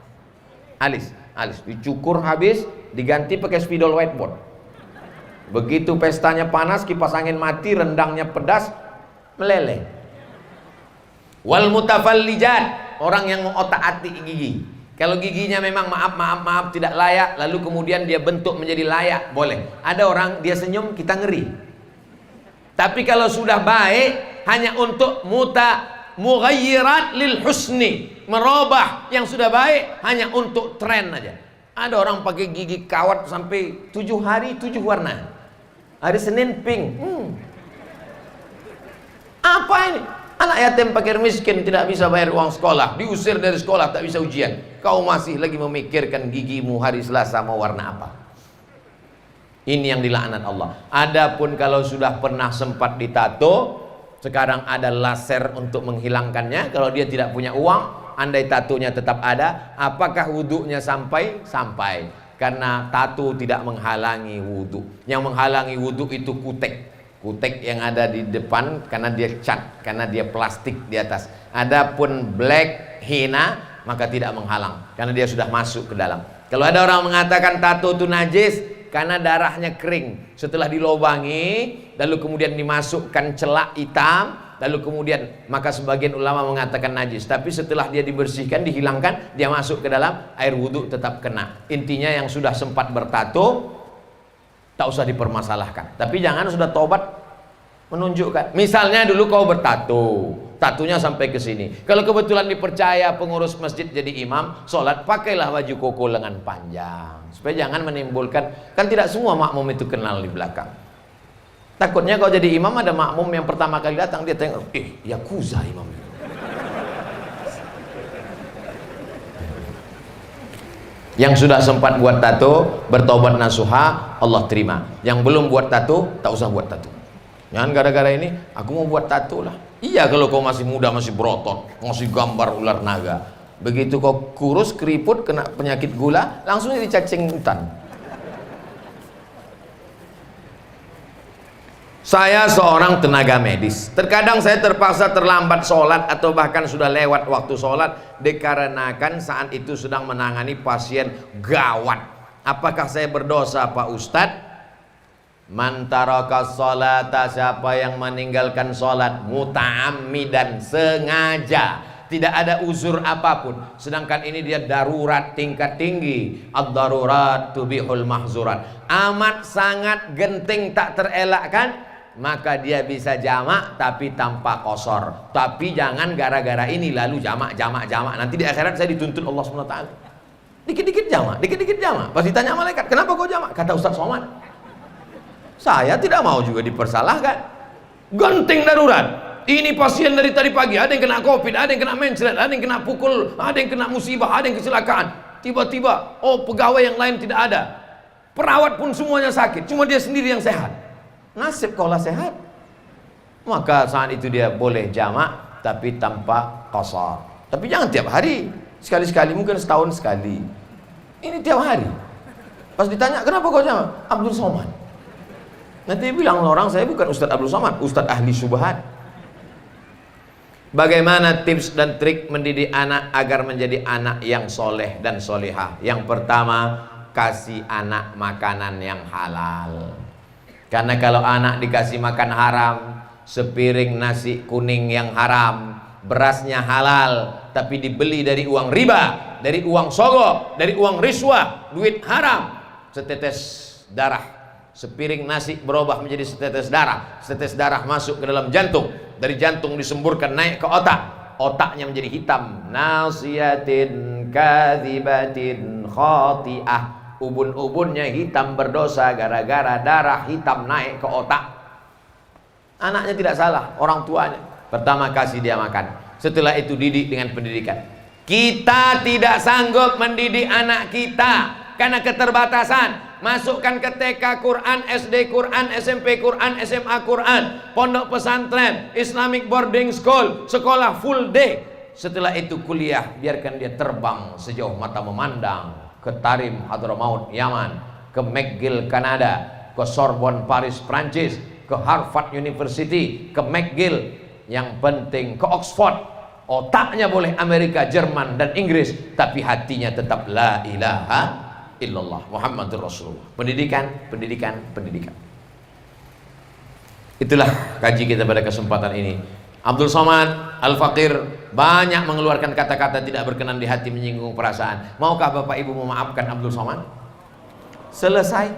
Alis dicukur habis, diganti pakai spidol whiteboard. Begitu pestanya panas, kipas angin mati, rendangnya pedas, meleleh. Wal mutafallijat, orang yang mengotak-atik gigi. Kalau giginya memang maaf tidak layak, lalu kemudian dia bentuk menjadi layak, boleh. Ada orang dia senyum, kita ngeri. Tapi kalau sudah baik, hanya untuk mughayyirat lil husni, merubah yang sudah baik hanya untuk tren aja. Ada orang pakai gigi kawat sampai 7 hari 7 warna. Hari Senin pink. Apa ini? Anak yatim fakir miskin tidak bisa bayar uang sekolah, diusir dari sekolah, tak bisa ujian. Kau masih lagi memikirkan gigimu hari Selasa mau warna apa? Ini yang dilaknat Allah. Adapun kalau sudah pernah sempat ditato, sekarang ada laser untuk menghilangkannya. Kalau dia tidak punya uang, andai tatonya tetap ada, apakah wudhunya sampai? Sampai. Karena tato tidak menghalangi wudhu. Yang menghalangi wudhu itu kutek. Kutek yang ada di depan karena dia cat, karena dia plastik di atas. Adapun black henna maka tidak menghalang karena dia sudah masuk ke dalam. Kalau ada orang mengatakan tato itu najis karena darahnya kering, setelah dilobangi lalu kemudian dimasukkan celak hitam, lalu kemudian maka sebagian ulama mengatakan najis. Tapi setelah dia dibersihkan, dihilangkan, dia masuk ke dalam, air wudhu tetap kena. Intinya yang sudah sempat bertato tak usah dipermasalahkan. Tapi jangan sudah tobat menunjukkan. Misalnya dulu kau bertato, tatunya sampai ke sini. Kalau kebetulan dipercaya pengurus masjid jadi imam, sholat pakailah baju koko lengan panjang. Supaya jangan menimbulkan, kan tidak semua makmum itu kenal di belakang. Takutnya kau jadi imam ada makmum yang pertama kali datang dia tengok, yakuza imam. Yang sudah sempat buat tato, bertobat nasuha, Allah terima. Yang belum buat tato, tak usah buat tato. Jangan gara-gara ini, aku mau buat tato lah. Iya kalau kau masih muda, masih berotot, masih gambar ular naga. Begitu kau kurus, keriput, kena penyakit gula, langsung jadi cacing hutan. Saya seorang tenaga medis. Terkadang saya terpaksa terlambat sholat atau bahkan sudah lewat waktu sholat dikarenakan saat itu sedang menangani pasien gawat. Apakah saya berdosa, Pak Ustadz? Man taraka sholata, siapa yang meninggalkan sholat muta'ammidan, sengaja, tidak ada uzur apapun, sedangkan ini dia darurat tingkat tinggi, ad-darurat tubihul mahzurat, amat sangat genting tak terelakkan, maka dia bisa jamak tapi tanpa qasar. Tapi jangan gara-gara ini lalu jamak. Nanti di akhirat saya dituntut Allah SWT. Dikit-dikit jamak. Pas ditanya malaikat, kenapa kau jamak? Kata Ustaz Somad, saya tidak mau juga dipersalahkan. Genting darurat. Ini pasien dari tadi pagi, ada yang kena covid, ada yang kena mencret, ada yang kena pukul, ada yang kena musibah, ada yang kecelakaan. Tiba-tiba, oh pegawai yang lain tidak ada, perawat pun semuanya sakit, cuma dia sendiri yang sehat. Nasib kaulah sehat. Maka saat itu dia boleh jamak tapi tanpa qasar. Tapi jangan tiap hari, sekali-sekali, mungkin setahun sekali. Ini tiap hari. Pas ditanya, kenapa kau jamak? Abdul Somad. Nanti bilang orang, saya bukan Ustadz Abdul Somad, Ustadz ahli syubhat. Bagaimana tips dan trik mendidik anak agar menjadi anak yang soleh dan solehah? Yang pertama, kasih anak makanan yang halal. Karena kalau anak dikasih makan haram, sepiring nasi kuning yang haram, berasnya halal, tapi dibeli dari uang riba, dari uang sogok, dari uang riswah, duit haram, setetes darah, sepiring nasi berubah menjadi setetes darah masuk ke dalam jantung, dari jantung disemburkan naik ke otak, otaknya menjadi hitam, nasiyatin kadzibatin khati'ah, ubun-ubunnya hitam berdosa gara-gara darah hitam naik ke otak. Anaknya tidak salah, orang tuanya. Pertama kasih dia makan, setelah itu didik dengan pendidikan. Kita tidak sanggup mendidik anak kita karena keterbatasan. Masukkan ke TK Quran, SD Quran, SMP Quran, SMA Quran, pondok pesantren, Islamic boarding school, sekolah full day. Setelah itu kuliah, biarkan dia terbang sejauh mata memandang, ke Tarim Hadramaut Yaman, ke McGill Kanada, ke Sorbonne Paris Prancis, ke Harvard University, ke McGill, yang penting ke Oxford. Otaknya boleh Amerika, Jerman dan Inggris, tapi hatinya tetap la ilaha illallah Muhammadur Rasulullah. Pendidikan. Itulah kaji kita pada kesempatan ini. Abdul Somad Al-Fakir banyak mengeluarkan kata-kata tidak berkenan di hati, menyinggung perasaan. Maukah Bapak Ibu memaafkan Abdul Somad? Selesai.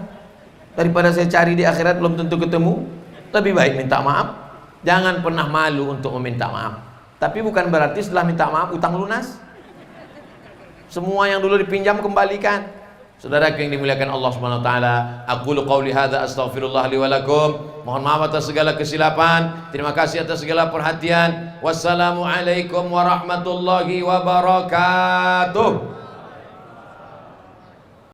Daripada saya cari di akhirat belum tentu ketemu, lebih baik minta maaf. Jangan pernah malu untuk meminta maaf. Tapi bukan berarti setelah minta maaf utang lunas. Semua yang dulu dipinjam kembalikan. Saudara yang dimuliakan Allah Subhanahu wa taala, aqulu qauli hadza astaghfirullah li wa lakum. Mohon maaf atas segala kesilapan. Terima kasih atas segala perhatian. Wassalamualaikum warahmatullahi wabarakatuh.